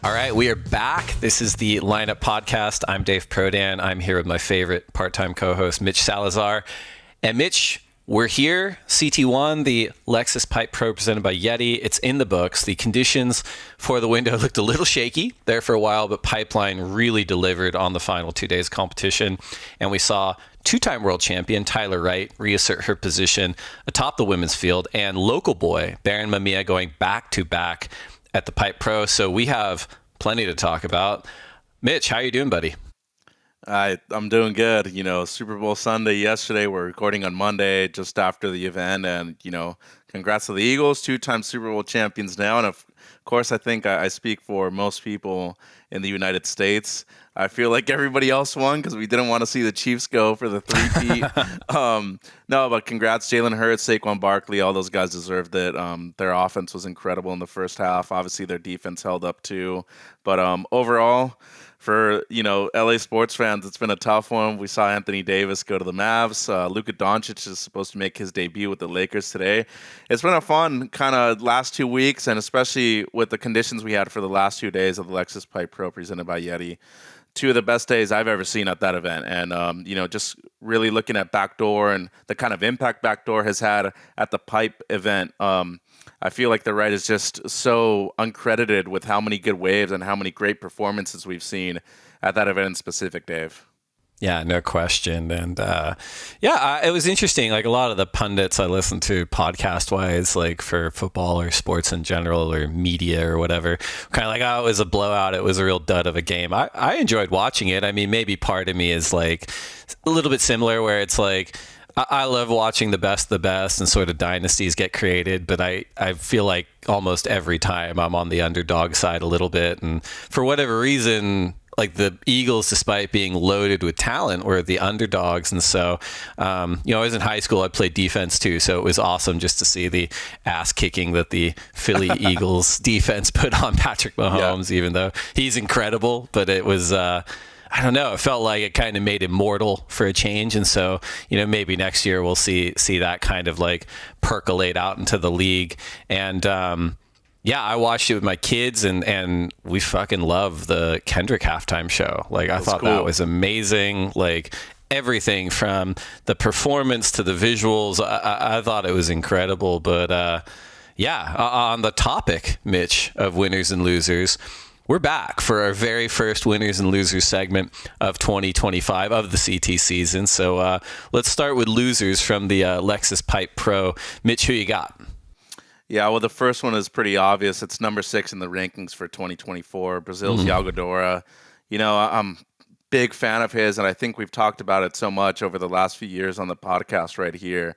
All right, we are back. This is the Lineup Podcast. I'm Dave Prodan. I'm here with my favorite part-time co-host, Mitch Salazar. And Mitch, we're here. CT1, the Lexus Pipe Pro presented by Yeti. It's in the books. The conditions for the window looked a little shaky there for a while, but Pipeline really delivered on the final 2 days competition. And we saw two-time world champion Tyler Wright reassert her position atop the women's field, and local boy Baron Mamiya going back-to-back at the Pipe Pro. So we have plenty to talk about. Mitch, how you doing, buddy? I'm doing good. Super Bowl Sunday yesterday. We're recording on Monday just after the event. And, congrats to the Eagles, two-time Super Bowl champions now. And of course, I think I speak for most people in the United States. I feel like everybody else won because we didn't want to see the Chiefs go for the three-peat. No, but congrats, Jalen Hurts, Saquon Barkley, all those guys deserved it. Their offense was incredible in the first half. Obviously, their defense held up too. But overall, for LA sports fans, it's been a tough one. We saw Anthony Davis go to the Mavs. Luka Doncic is supposed to make his debut with the Lakers today. It's been a fun kind of last 2 weeks, and especially with the conditions we had for the last 2 days of the Lexus Pipe Pro presented by Yeti. Two of the best days I've ever seen at that event. And, just really looking at Backdoor and the kind of impact Backdoor has had at the Pipe event. I feel like the Wright is just so uncredited with how many good waves and how many great performances we've seen at that event in specific, Dave. Yeah, no question. And it was interesting. Like a lot of the pundits I listened to podcast-wise, like for football or sports in general or media or whatever, kind of like, oh, it was a blowout. It was a real dud of a game. I enjoyed watching it. I mean, maybe part of me is like a little bit similar where it's like, I love watching the best and sort of dynasties get created, but I feel like almost every time I'm on the underdog side a little bit. And for whatever reason, like the Eagles, despite being loaded with talent, were the underdogs. And so, I was in high school, I played defense too. So it was awesome just to see the ass kicking that the Philly Eagles defense put on Patrick Mahomes, even though he's incredible. But it was, I don't know, it felt like it kind of made him mortal for a change. And so, maybe next year we'll see that kind of like percolate out into the league. And, I watched it with my kids and we fucking love the Kendrick halftime show. Like, I thought that was amazing. Like, everything from the performance to the visuals, I thought it was incredible. But, on the topic, Mitch, of winners and losers, we're back for our very first winners and losers segment of 2025 of the CT season. So let's start with losers from the Lexus Pipe Pro. Mitch, who you got? Yeah, well, the first one is pretty obvious. It's number 6 in the rankings for 2024, Brazil's Yago Dora. I'm a big fan of his, and I think we've talked about it so much over the last few years on the podcast right here.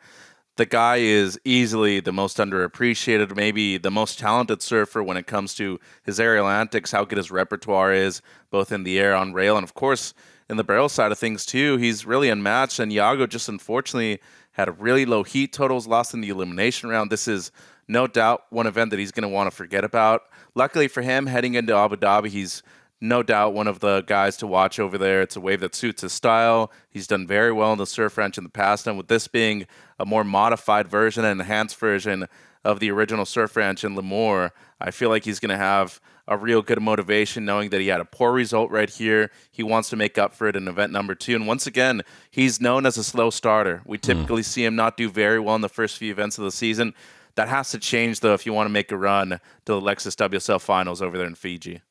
The guy is easily the most underappreciated, maybe the most talented surfer when it comes to his aerial antics, how good his repertoire is, both in the air, on rail, and of course, in the barrel side of things too. He's really unmatched, and Yago just unfortunately had really low heat totals, lost in the elimination round. This is no doubt one event that he's going to want to forget about. Luckily for him, heading into Abu Dhabi, he's no doubt one of the guys to watch over there. It's a wave that suits his style. He's done very well in the surf ranch in the past, and with this being a more modified version and enhanced version of the original surf ranch in Lemoore, I feel like he's going to have a real good motivation knowing that he had a poor result right here. He wants to make up for it in event number 2. And once again, he's known as a slow starter. We typically see him not do very well in the first few events of the season. That has to change, though, if you want to make a run to the Lexus WSL Finals over there in Fiji.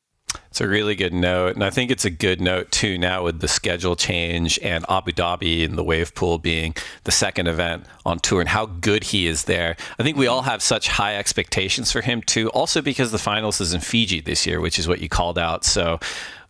It's a really good note. And I think it's a good note, too, now with the schedule change and Abu Dhabi and the wave pool being the second event on tour and how good he is there. I think we all have such high expectations for him, too. Also because the finals is in Fiji this year, which is what you called out. So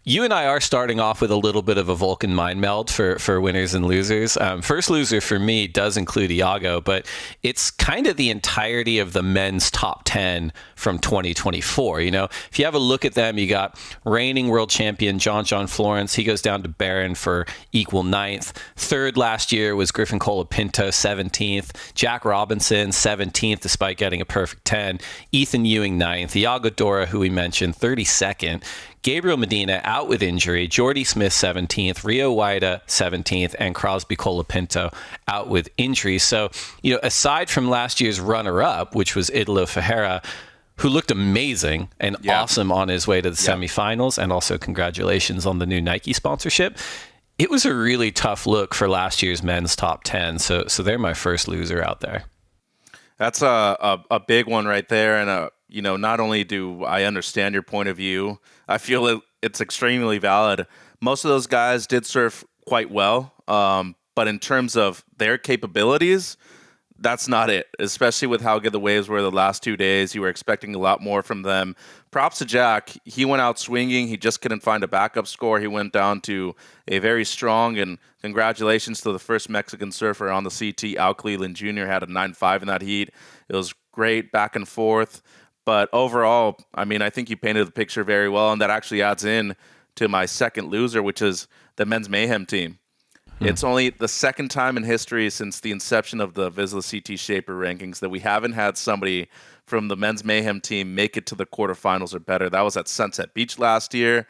you and I are starting off with a little bit of a Vulcan mind meld for winners and losers. First loser for me does include Iago, but it's kind of the entirety of the men's top 10 from 2024. If you have a look at them, you got reigning world champion John Florence. He goes down to Barron for equal 9th. Third last year was Griffin Colapinto, 17th. Jack Robinson, 17th, despite getting a perfect 10. Ethan Ewing, 9th. Iago Dora, who we mentioned, 32nd. Gabriel Medina out with injury, Jordy Smith 17th, Rio Waida 17th, and Crosby Colapinto out with injury. So, aside from last year's runner-up, which was Idolo Ferreira, who looked amazing and awesome on his way to the semifinals. And also congratulations on the new Nike sponsorship. It was a really tough look for last year's men's top 10. So they're my first loser out there. That's a big one right there. And, not only do I understand your point of view, I feel it's extremely valid. Most of those guys did surf quite well. But in terms of their capabilities, that's not it, especially with how good the waves were the last 2 days. You were expecting a lot more from them. Props to Jack. He went out swinging. He just couldn't find a backup score. He went down to a very strong, and congratulations to the first Mexican surfer on the CT. Al Cleveland Jr. had a 9.5 in that heat. It was great back and forth. But overall, I think you painted the picture very well, and that actually adds in to my second loser, which is the Men's Mayhem team. It's only the second time in history since the inception of the Vissla CT Shaper rankings that we haven't had somebody from the Men's Mayhem team make it to the quarterfinals or better. That was at Sunset Beach last year.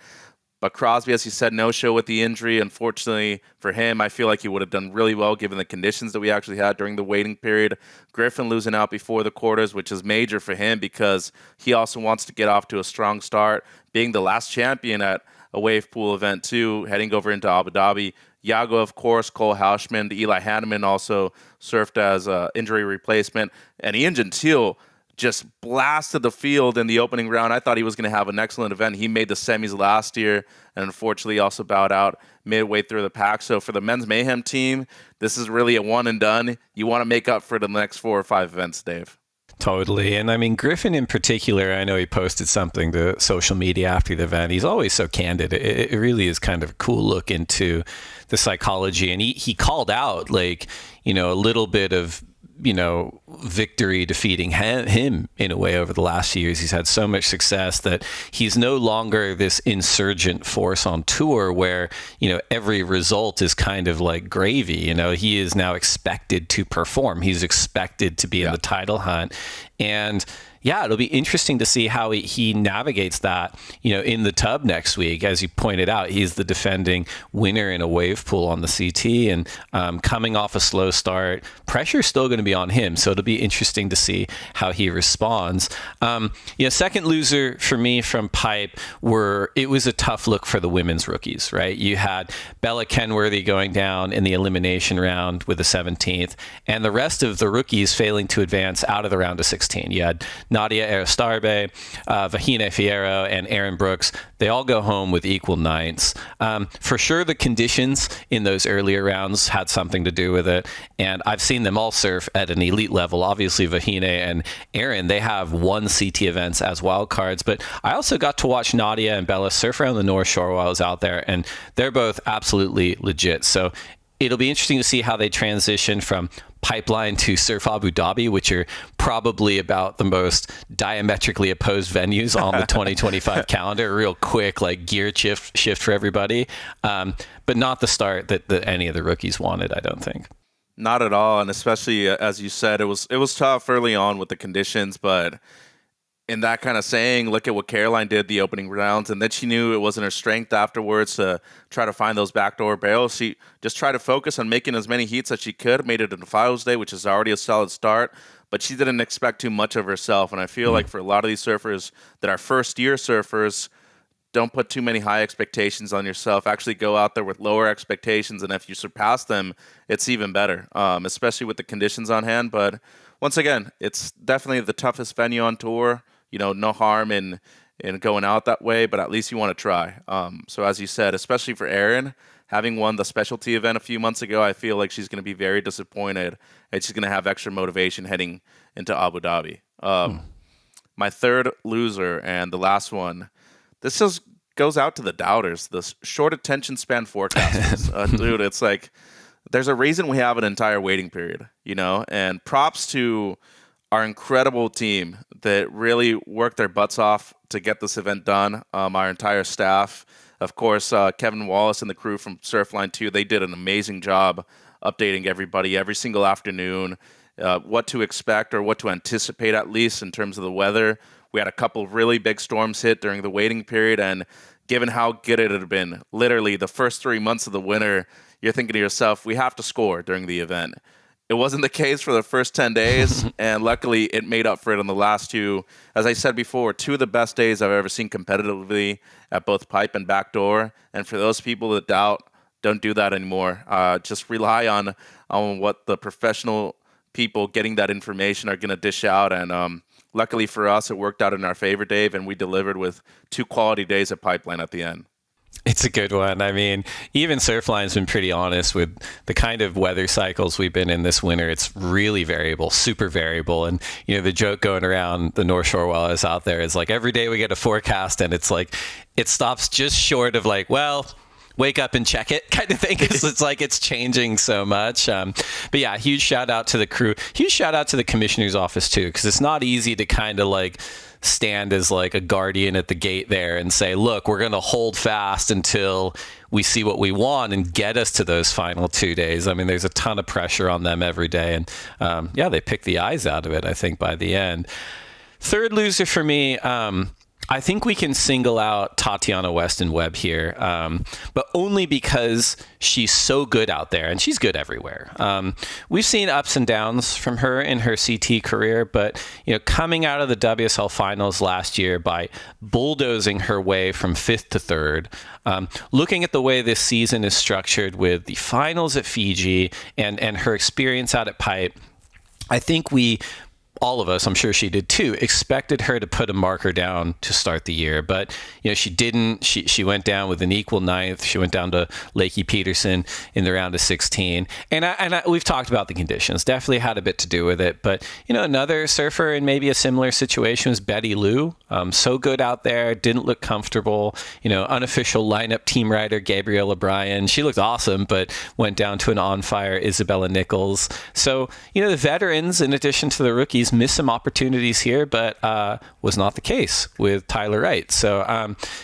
But Crosby, as you said, no show with the injury. Unfortunately for him, I feel like he would have done really well given the conditions that we actually had during the waiting period. Griffin losing out before the quarters, which is major for him because he also wants to get off to a strong start, being the last champion at a wave pool event too, heading over into Abu Dhabi. Yago, of course, Cole Hauschman, Eli Hanneman also surfed as an injury replacement. And Ian Gentile just blasted the field in the opening round. I thought he was going to have an excellent event. He made the semis last year and unfortunately also bowed out midway through the pack. So for the Men's Mayhem team, this is really a one and done. You want to make up for the next 4 or 5 events, Dave. Totally. And Griffin in particular, I know he posted something to social media after the event. He's always so candid. It really is kind of a cool look into the psychology. And he called out a little bit of, victory defeating him in a way over the last few years. He's had so much success that he's no longer this insurgent force on tour where, every result is kind of like gravy. He is now expected to perform. He's expected to be in the title hunt. And it'll be interesting to see how he navigates that, in the tub next week. As you pointed out, he's the defending winner in a wave pool on the CT, and coming off a slow start, pressure's still going to be on him. So it'll be interesting to see how he responds. Second loser for me from Pipe it was a tough look for the women's rookies, right? You had Bella Kenworthy going down in the elimination round with the 17th, and the rest of the rookies failing to advance out of the round of 16. You had Nadia Aristarbe, Vahine Fierro, and Aaron Brooks. They all go home with equal ninths. For sure, the conditions in those earlier rounds had something to do with it, and I've seen them all surf at an elite level. Obviously, Vahine and Aaron, they have won CT events as wild cards, but I also got to watch Nadia and Bella surf around the North Shore while I was out there, and they're both absolutely legit. So it'll be interesting to see how they transition from Pipeline to Surf Abu Dhabi, which are probably about the most diametrically opposed venues on the 2025 calendar. Real quick, gear shift for everybody, but not the start that any of the rookies wanted, I don't think. Not at all, and especially as you said, it was tough early on with the conditions, but in that kind of saying, look at what Caroline did the opening rounds, and then she knew it wasn't her strength afterwards to try to find those backdoor barrels. She just tried to focus on making as many heats as she could, made it into finals day, which is already a solid start, but she didn't expect too much of herself. And I feel like for a lot of these surfers that are first-year surfers, don't put too many high expectations on yourself. Actually go out there with lower expectations, and if you surpass them, it's even better, especially with the conditions on hand. But once again, it's definitely the toughest venue on tour. No harm in going out that way, but at least you want to try. So as you said, especially for Erin, having won the specialty event a few months ago, I feel like she's going to be very disappointed, and she's going to have extra motivation heading into Abu Dhabi. My third loser and the last one, this goes out to the doubters, the short attention span forecasters. Dude, it's like there's a reason we have an entire waiting period, and props to our incredible team that really worked their butts off to get this event done. Our entire staff, of course, Kevin Wallace and the crew from Surfline 2, they did an amazing job updating everybody every single afternoon, what to expect or what to anticipate at least in terms of the weather. We had a couple really big storms hit during the waiting period, and given how good it had been, literally the first 3 months of the winter, you're thinking to yourself, we have to score during the event. It It wasn't the case for the first 10 days, and luckily it made up for it on the last two. As I said before, two of the best days I've ever seen competitively at both pipe and backdoor. And for those people that doubt, don't do that anymore. Just rely on what the professional people getting that information are going to dish out. And luckily for us, it worked out in our favor, Dave, and we delivered with two quality days at Pipeline at the end. It's a good one. I mean, even Surfline's been pretty honest with the kind of weather cycles we've been in this winter. It's really variable, super variable. And, the joke going around the North Shore while I was out there is like every day we get a forecast and it's like, it stops just short of like, well, wake up and check it kind of thing. It's like it's changing so much. But yeah, huge shout out to the crew. Huge shout out to the commissioner's office too, because it's not easy to kind of like stand as like a guardian at the gate there and say, look, we're going to hold fast until we see what we want and get us to those final 2 days. I mean, there's a ton of pressure on them every day. And yeah, they pick the eyes out of it, I think, by the end. Third loser for me, I think we can single out Tatiana Weston Webb here, but only because she's so good out there, and she's good everywhere. We've seen ups and downs from her in her CT career, but coming out of the WSL finals last year by bulldozing her way from 5th to 3rd, looking at the way this season is structured with the finals at Fiji and her experience out at Pipe, I think all of us, I'm sure she did too, expected her to put a marker down to start the year. But, she didn't. She went down with an equal 9th. She went down to Lakey Peterson in the round of 16. And we've talked about the conditions. Definitely had a bit to do with it. But, another surfer in maybe a similar situation was Betty Lou. So good out there. Didn't look comfortable. Unofficial lineup team rider Gabriella Bryan. She looked awesome, but went down to an on-fire Isabella Nichols. So, the veterans, in addition to the rookies, missed some opportunities here, but was not the case with Tyler Wright. So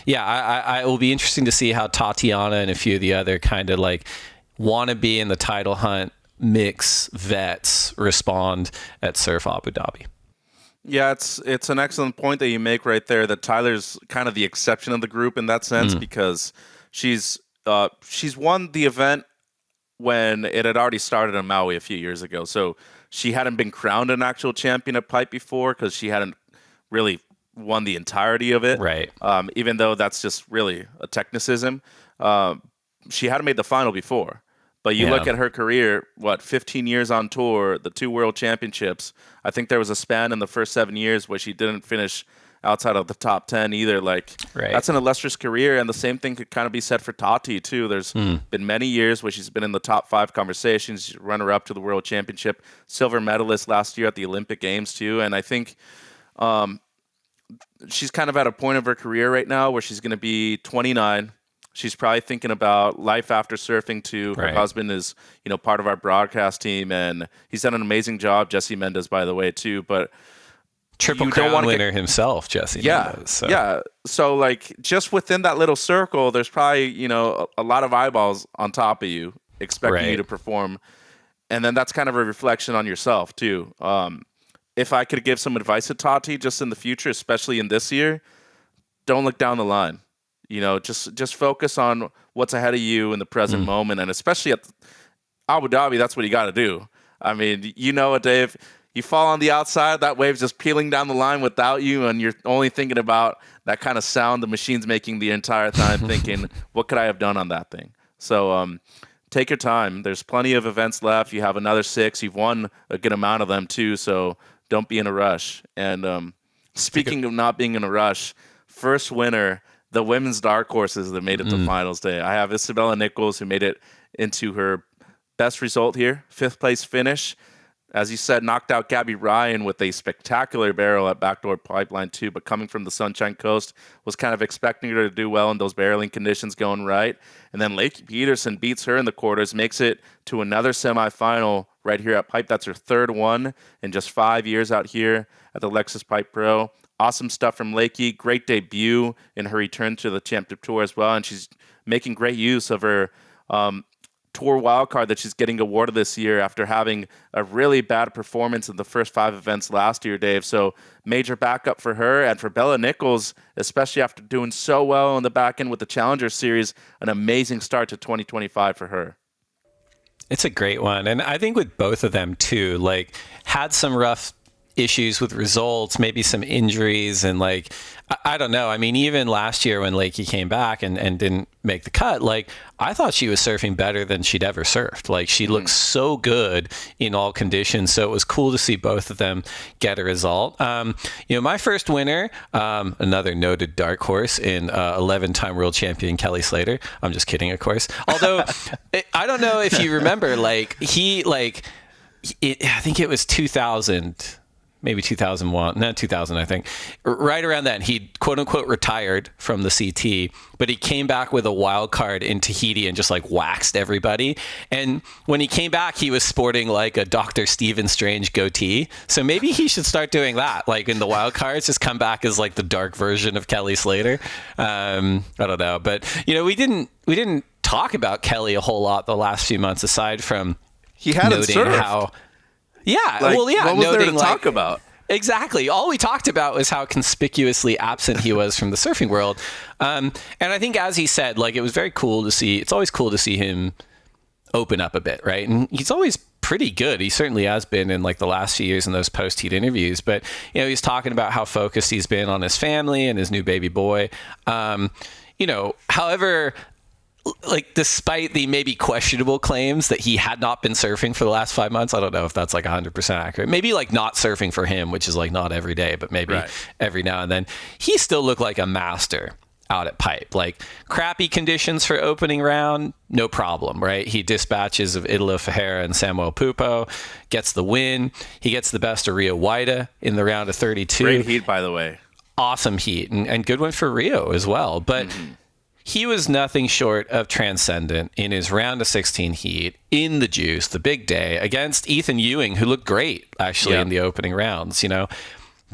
it will be interesting to see how Tatiana and a few of the other kind of like want to be in the title hunt mix vets respond at Surf Abu Dhabi. Yeah, it's an excellent point that you make right there, that Tyler's kind of the exception of the group in that sense, because she's won the event when it had already started in Maui a few years ago. So she hadn't been crowned an actual champion at Pipe before because she hadn't really won the entirety of it. Right. Even though that's just really a technicism. She hadn't made the final before. But you look at her career, 15 years on tour, the 2 world championships. I think there was a span in the first 7 years where she didn't finish outside of the top 10 either. That's an illustrious career, and the same thing could kind of be said for Tati too. There's been many years where she's been in the top 5 conversations, runner-up to the World Championship, silver medalist last year at the Olympic Games too, and I think she's kind of at a point of her career right now where she's going to be 29. She's probably thinking about life after surfing too. Her husband is, part of our broadcast team, and he's done an amazing job. Jesse Mendez, by the way, too, but Triple Crown winner himself, Jesse. Mendez, so. Yeah. So, just within that little circle, there's probably, a lot of eyeballs on top of you expecting you to perform. And then that's kind of a reflection on yourself, too. If I could give some advice to Tati just in the future, especially in this year, don't look down the line. Just focus on what's ahead of you in the present moment. And especially at Abu Dhabi, that's what you got to do. I mean, Dave, you fall on the outside, that wave's just peeling down the line without you, and you're only thinking about that kind of sound the machine's making the entire time, thinking, what could I have done on that thing? So take your time. There's plenty of events left. You have another 6. You've won a good amount of them, too, so don't be in a rush. And speaking of not being in a rush, first winner, the women's dark horses that made it to finals day. I have Isabella Nichols, who made it into her best result here, 5th place finish. As you said, knocked out Gabby Ryan with a spectacular barrel at Backdoor Pipeline 2, but coming from the Sunshine Coast, was kind of expecting her to do well in those barreling conditions going right. And then Lakey Peterson beats her in the quarters, makes it to another semifinal right here at Pipe. That's her 3rd one in just 5 years out here at the Lexus Pipe Pro. Awesome stuff from Lakey. Great debut in her return to the Championship Tour as well, and she's making great use of her tour wildcard that she's getting awarded this year after having a really bad performance in the first 5 events last year, Dave. So major backup for her, and for Bella Nichols, especially after doing so well on the back end with the Challenger Series, an amazing start to 2025 for her. It's a great one. And I think with both of them too, like had some rough issues with results, maybe some injuries, and like I don't know. I mean, even last year when Lakey came back and didn't make the cut, like I thought she was surfing better than she'd ever surfed. Like she looked so good in all conditions. So it was cool to see both of them get a result. My first winner, another noted dark horse in 11-time world champion Kelly Slater. I'm just kidding, of course. Although I don't know if you remember, I think it was 2000. Maybe 2001, not 2000, I think. Right around then, he quote unquote retired from the CT, but he came back with a wild card in Tahiti and just like waxed everybody. And when he came back, he was sporting like a Dr. Stephen Strange goatee. So maybe he should start doing that, like in the wild cards, just come back as like the dark version of Kelly Slater. I don't know, but we didn't talk about Kelly a whole lot the last few months, aside from he had noting how. Yeah, what was there to talk about? Exactly. All we talked about was how conspicuously absent he was from the surfing world. And I think, as he said, like it was very cool to see. It's always cool to see him open up a bit, right? And he's always pretty good. He certainly has been in like the last few years in those post-heat interviews. But he's talking about how focused he's been on his family and his new baby boy. However, like despite the maybe questionable claims that he had not been surfing for the last 5 months, I don't know if that's like 100% accurate. Maybe like not surfing for him, which is like not every day, but maybe every now and then. He still looked like a master out at Pipe. Like crappy conditions for opening round, no problem, right? He dispatches of Italo Ferreira and Samuel Pupo, gets the win. He gets the best of Rio Waida in the round of 32. Great heat, by the way. Awesome heat, and good one for Rio as well. But he was nothing short of transcendent in his round of 16 heat in the juice, the big day, against Ethan Ewing, who looked great, actually, in the opening rounds.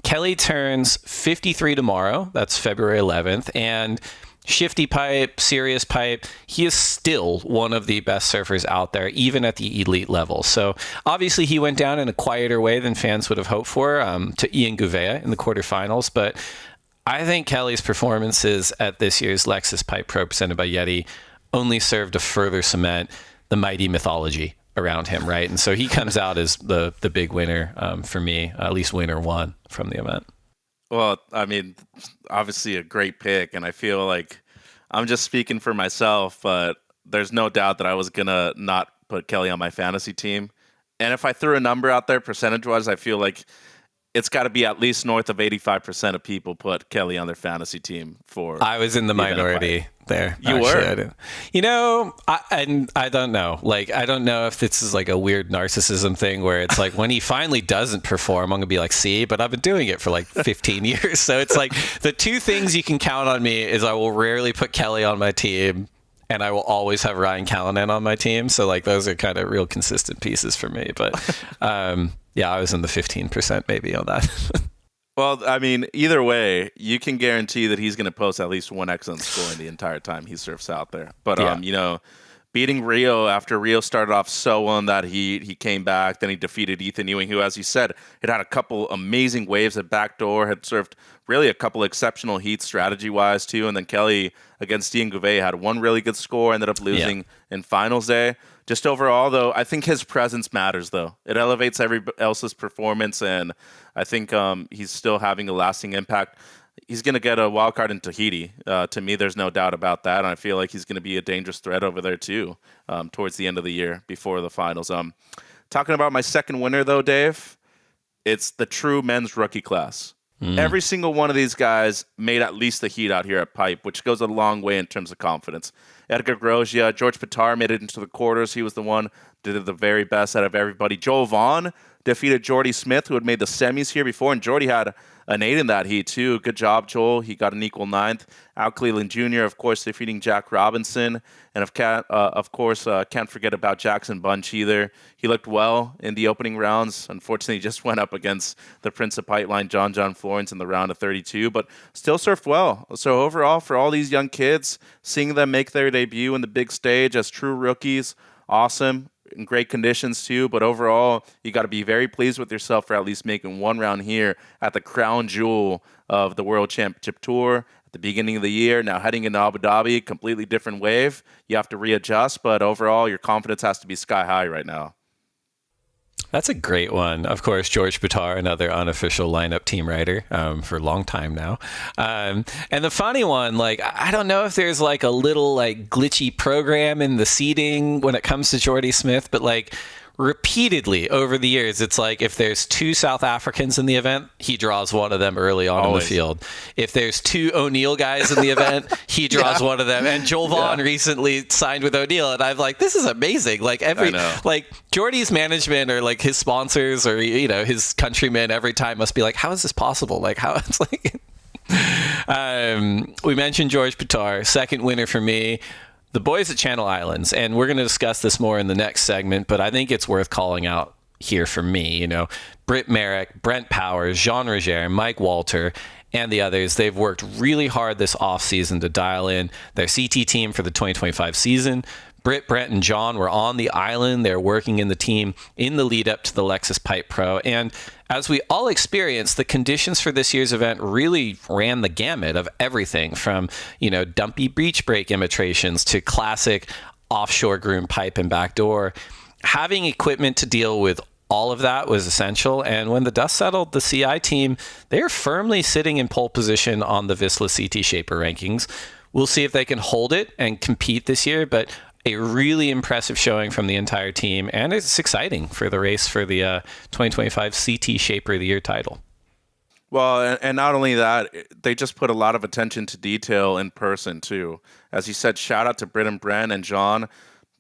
Kelly turns 53 tomorrow. That's February 11th. And shifty pipe, serious pipe, he is still one of the best surfers out there, even at the elite level. So obviously he went down in a quieter way than fans would have hoped for, to Ian Gouveia in the quarterfinals. But I think Kelly's performances at this year's Lexus Pipe Pro presented by Yeti only served to further cement the mighty mythology around him, right? And so he comes out as the big winner for me, at least winner one from the event. Well, I mean, obviously a great pick, and I feel like I'm just speaking for myself, but there's no doubt that I was going to not put Kelly on my fantasy team. And if I threw a number out there percentage-wise, I feel like it's got to be at least north of 85% of people put Kelly on their fantasy team for. I was in the minority there. You were? I don't know. Like, I don't know if this is like a weird narcissism thing where it's like when he finally doesn't perform, I'm going to be like, see, but I've been doing it for like 15 years. So it's like the two things you can count on me is I will rarely put Kelly on my team, and I will always have Ryan Callanan on my team. So like those are kind of real consistent pieces for me. But yeah, I was in the 15% maybe on that. Well, I mean, either way, you can guarantee that he's going to post at least one excellent score in the entire time he surfs out there. But, beating Rio after Rio started off so well in that heat, he came back, then he defeated Ethan Ewing, who, as you said, had a couple amazing waves at backdoor, had surfed really a couple exceptional heats strategy-wise, too. And then Kelly against Ian Gouveia had one really good score, ended up losing in finals day. Just overall, though, I think his presence matters, though. It elevates everybody else's performance, and I think he's still having a lasting impact. He's going to get a wild card in Tahiti. To me, there's no doubt about that, and I feel like he's going to be a dangerous threat over there, too, towards the end of the year, before the finals. Talking about my second winner, though, Dave, it's the true men's rookie class. Every single one of these guys made at least the heat out here at Pipe, which goes a long way in terms of confidence. Edgar Grosjean, George Pitar made it into the quarters. He was the one that did the very best out of everybody. Joel Vaughn defeated Jordy Smith, who had made the semis here before, and Jordy had an 8 in that heat, too. Good job, Joel. He got an equal 9th. Al Cleveland Jr., of course, defeating Jack Robinson. And, of course, can't forget about Jackson Bunch either. He looked well in the opening rounds. Unfortunately, he just went up against the Prince of Pipeline, John Florence, in the round of 32, but still surfed well. So overall, for all these young kids, seeing them make their debut in the big stage as true rookies, awesome. In great conditions too, but overall, you got to be very pleased with yourself for at least making one round here at the crown jewel of the World Championship Tour, at the beginning of the year. Now heading into Abu Dhabi, completely different wave. You have to readjust, but overall, your confidence has to be sky high right now. That's a great one. Of course, George Bitar, another unofficial lineup team writer for a long time now. And the funny one, like, I don't know if there's like a little like glitchy program in the seating when it comes to Jordy Smith, but like repeatedly over the years, it's like if there's 2 South Africans in the event, he draws one of them early on in the field. If there's 2 O'Neill guys in the event, he draws one of them. And Joel Vaughn recently signed with O'Neill, and I'm like, this is amazing. Like like Jordy's management or like his sponsors or his countrymen every time must be like, how is this possible? Like how it's like. We mentioned George Bitar, second winner for me. The boys at Channel Islands, and we're going to discuss this more in the next segment, but I think it's worth calling out here for me. Britt Merrick, Brent Powers, Jean Roger, Mike Walter, and the others, they've worked really hard this offseason to dial in their CT team for the 2025 season. Britt, Brent, and John were on the island. They're working in the team in the lead up to the Lexus Pipe Pro. And as we all experienced, the conditions for this year's event really ran the gamut of everything from, dumpy breech brake imitations to classic offshore groom pipe and backdoor. Having equipment to deal with all of that was essential. And when the dust settled, the CI team, they're firmly sitting in pole position on the Vissla CT Shaper rankings. We'll see if they can hold it and compete this year, but a really impressive showing from the entire team, and it's exciting for the race for the 2025 CT Shaper of the Year title. Well, and not only that, they just put a lot of attention to detail in person, too. As you said, shout out to Britt and Brent and John.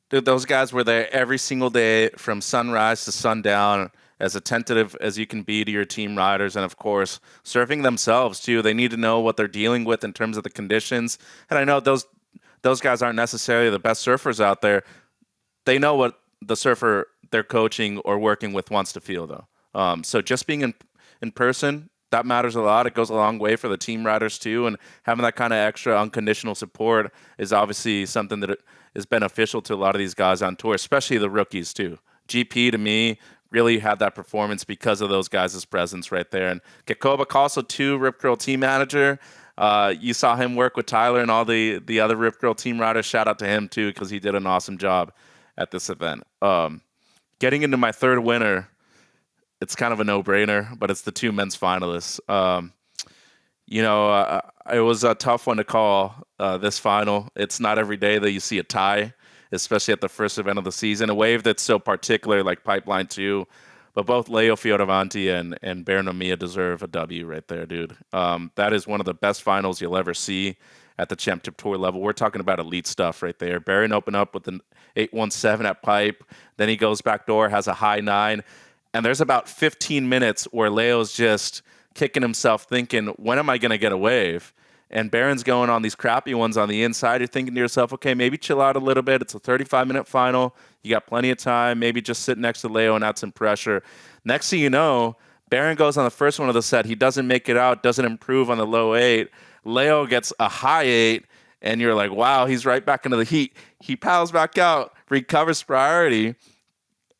Dude, those guys were there every single day from sunrise to sundown, as attentive as you can be to your team riders, and of course, surfing themselves, too. They need to know what they're dealing with in terms of the conditions. And I know those guys aren't necessarily the best surfers out there. They know what the surfer they're coaching or working with wants to feel, though. So just being in person, that matters a lot. It goes a long way for the team riders, too. And having that kind of extra unconditional support is obviously something that is beneficial to a lot of these guys on tour, especially the rookies, too. GP, to me, really had that performance because of those guys' presence right there. And Kekoba also, too, Rip Curl team manager. You saw him work with Tyler and all the other Rip Curl team riders. Shout out to him, too, because he did an awesome job at this event. Getting into my third winner, it's kind of a no-brainer, but it's the 2 men's finalists. It was a tough one to call this final. It's not every day that you see a tie, especially at the first event of the season. A wave that's so particular, like Pipeline 2. But both Leo Fioravanti and Baron Mamiya deserve a W right there, dude. That is one of the best finals you'll ever see at the Championship Tour level. We're talking about elite stuff right there. Baron opened up with an 817 at pipe. Then he goes backdoor, has a high 9. And there's about 15 minutes where Leo's just kicking himself thinking, when am I going to get a wave? And Baron's going on these crappy ones on the inside. You're thinking to yourself, okay, maybe chill out a little bit. It's a 35-minute final. You got plenty of time. Maybe just sit next to Leo and add some pressure. Next thing you know, Baron goes on the first one of the set. He doesn't make it out, doesn't improve on the low 8. Leo gets a high 8, and you're like, wow, he's right back into the heat. He paddles back out, recovers priority.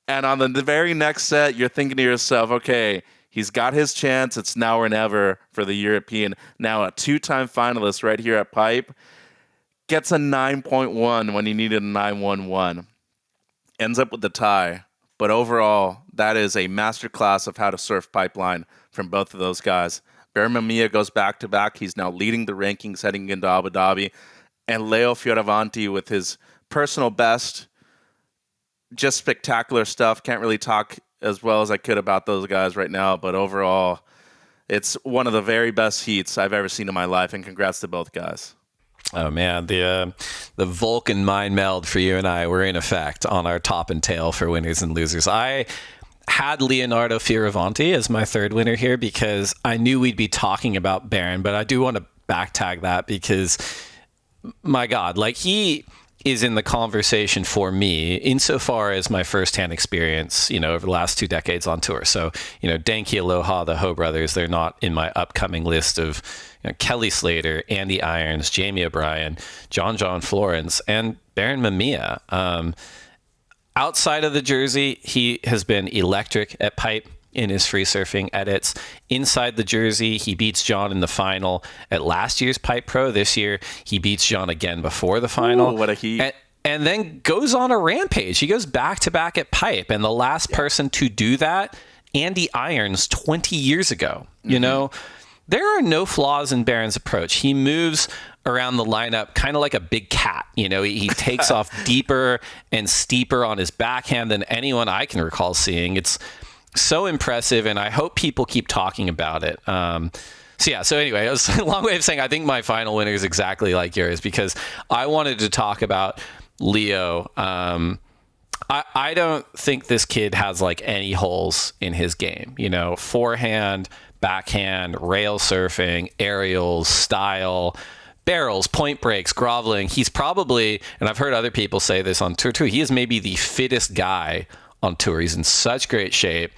And on the very next set, you're thinking to yourself, okay, he's got his chance. It's now or never for the European. Now a 2-time finalist right here at Pipe. Gets a 9.1 when he needed a 9.11. Ends up with the tie. But overall, that is a masterclass of how to surf Pipeline from both of those guys. Baron Mamiya goes back-to-back. He's now leading the rankings heading into Abu Dhabi. And Leo Fioravanti with his personal best. Just spectacular stuff. Can't really talk as well as I could about those guys right now, but overall, it's one of the very best heats I've ever seen in my life, and congrats to both guys. Oh man, the Vulcan mind meld for you and I were in effect on our top and tail for winners and losers. I had Leonardo Fioravanti as my third winner here because I knew we'd be talking about Baron, but I do want to back tag that because, my God, like he is in the conversation for me insofar as my firsthand experience, over the last 2 decades on tour. So, Danky Aloha, the Ho brothers, they're not in my upcoming list of Kelly Slater, Andy Irons, Jamie O'Brien, John Florence, and Baron Mamiya. Outside of the jersey, he has been electric at pipe. in his free surfing edits. Inside the jersey, he beats John in the final at last year's Pipe Pro. This year, he beats John again before the final. Ooh, what a heat. And then goes on a rampage. He goes back-to-back at Pipe. And the last person to do that, Andy Irons, 20 years ago. You know, there are no flaws in Barron's approach. He moves around the lineup kind of like a big cat. You know, he takes off deeper and steeper on his backhand than anyone I can recall seeing. It's so impressive, and I hope people keep talking about it. So anyway, it was a long way of saying I think my final winner is exactly like yours, because I wanted to talk about Leo. I don't think this kid has like any holes in his game. You know, forehand, backhand, rail surfing, aerials, style, barrels, point breaks, groveling. He's probably, and I've heard other people say this on tour too, he is maybe the fittest guy on tour. He's in such great shape.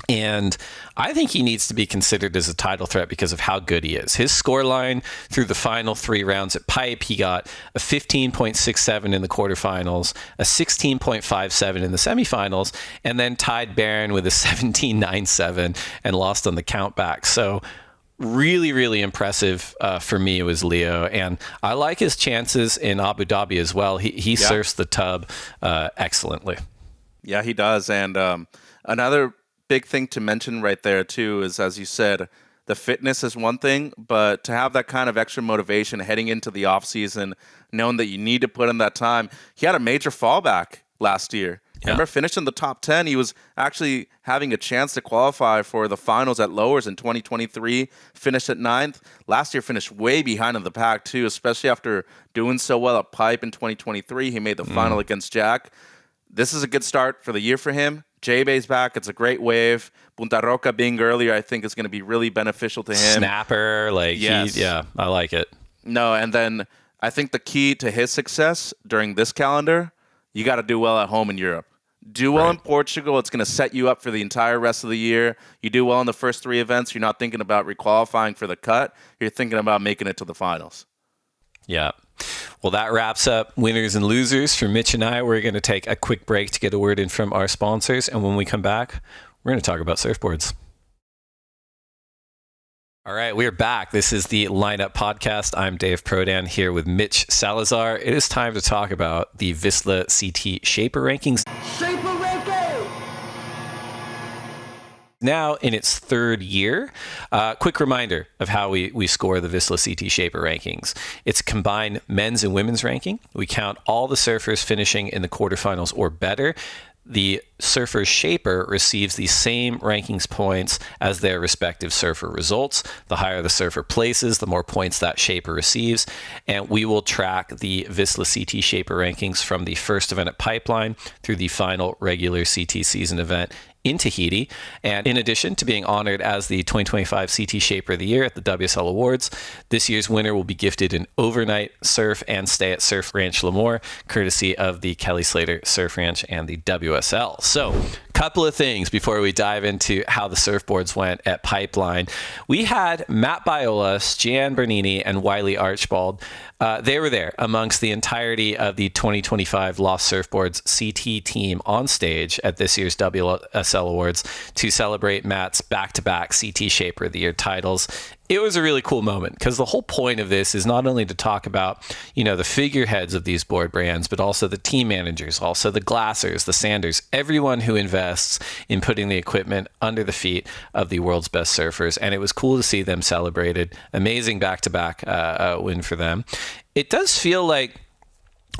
And I think he needs to be considered as a title threat because of how good he is. His scoreline through the final 3 rounds at Pipe, he got a 15.67 in the quarterfinals, a 16.57 in the semifinals, and then tied Barron with a 17.97 and lost on the countback. So really, really impressive for me. It was Leo. And I like his chances in Abu Dhabi as well. He surfs the tub excellently. Yeah, he does. And another big thing to mention right there too is, as you said, the fitness is one thing, but to have that kind of extra motivation heading into the off season, knowing that you need to put in that time. He had a major fallback last year. Remember, finished in the top 10. He was actually having a chance to qualify for the finals at Lowers in 2023, finished at 9th. Last year finished way behind in the pack too, especially after doing so well at Pipe in 2023. He made the final against Jack. This is a good start for the year for him. J-Bay's back. It's a great wave. Punta Roca being earlier, I think, is going to be really beneficial to him. Snapper, I like it. No, and then I think the key to his success during this calendar, you got to do well at home in Europe. Do well in Portugal. It's going to set you up for the entire rest of the year. You do well in the first 3 events. You're not thinking about requalifying for the cut. You're thinking about making it to the finals. Yeah. Well, that wraps up winners and losers for Mitch and I. We're going to take a quick break to get a word in from our sponsors. And when we come back, we're going to talk about surfboards. All right, we're back. This is the Lineup Podcast. I'm Dave Prodan here with Mitch Salazar. It is time to talk about the Vissla CT Shaper Rankings. Now in its 3rd year. Quick reminder of how we score the Vissla CT Shaper Rankings. It's a combined men's and women's ranking. We count all the surfers finishing in the quarterfinals or better. The surfer shaper receives the same rankings points as their respective surfer results. The higher the surfer places, the more points that shaper receives. And we will track the Vissla CT Shaper Rankings from the first event at Pipeline through the final regular CT season event in Tahiti. And in addition to being honored as the 2025 CT Shaper of the Year at the WSL Awards, this year's winner will be gifted an overnight surf and stay at Surf Ranch Lemoore, courtesy of the Kelly Slater Surf Ranch and the WSL. So, couple of things before we dive into how the surfboards went at Pipeline. We had Matt Biolas, Jan Bernini, and Wiley Archibald. They were there amongst the entirety of the 2025 Lost Surfboards CT team on stage at this year's WSL Awards to celebrate Matt's back-to-back CT Shaper of the Year titles. It was a really cool moment because the whole point of this is not only to talk about, the figureheads of these board brands, but also the team managers, also the glassers, the sanders, everyone who invests in putting the equipment under the feet of the world's best surfers. And it was cool to see them celebrated. Amazing back-to-back win for them. It does feel like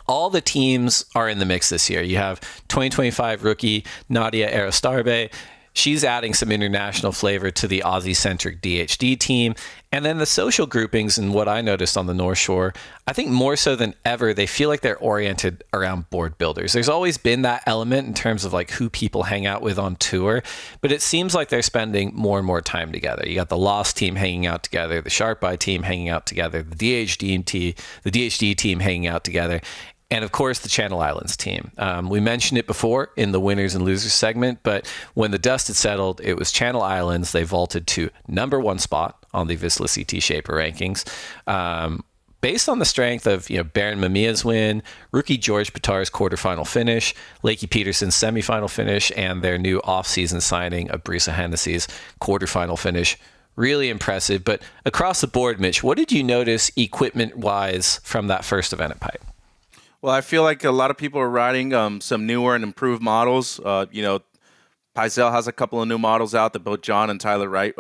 all the teams are in the mix this year. You have 2025 rookie Nadia Arostarbe. She's adding some international flavor to the Aussie-centric DHD team. And then the social groupings, and what I noticed on the North Shore, I think more so than ever, they feel like they're oriented around board builders. There's always been that element in terms of like who people hang out with on tour, but it seems like they're spending more and more time together. You got the Lost team hanging out together, the Sharp Eye team hanging out together, the DHD team hanging out together. And of course, the Channel Islands team. We mentioned it before in the winners and losers segment, but when the dust had settled, it was Channel Islands. They vaulted to number 1 spot on the Vissla CT Shaper rankings. based on the strength of Baron Mamiya's win, rookie George Pitar's quarterfinal finish, Lakey Peterson's semifinal finish, and their new offseason signing of Brisa Hennessy's quarterfinal finish, really impressive. But across the board, Mitch, what did you notice equipment-wise from that first event at Pipe? Well, I feel like a lot of people are riding some newer and improved models. Pizel has a couple of new models out that both John and Tyler Wright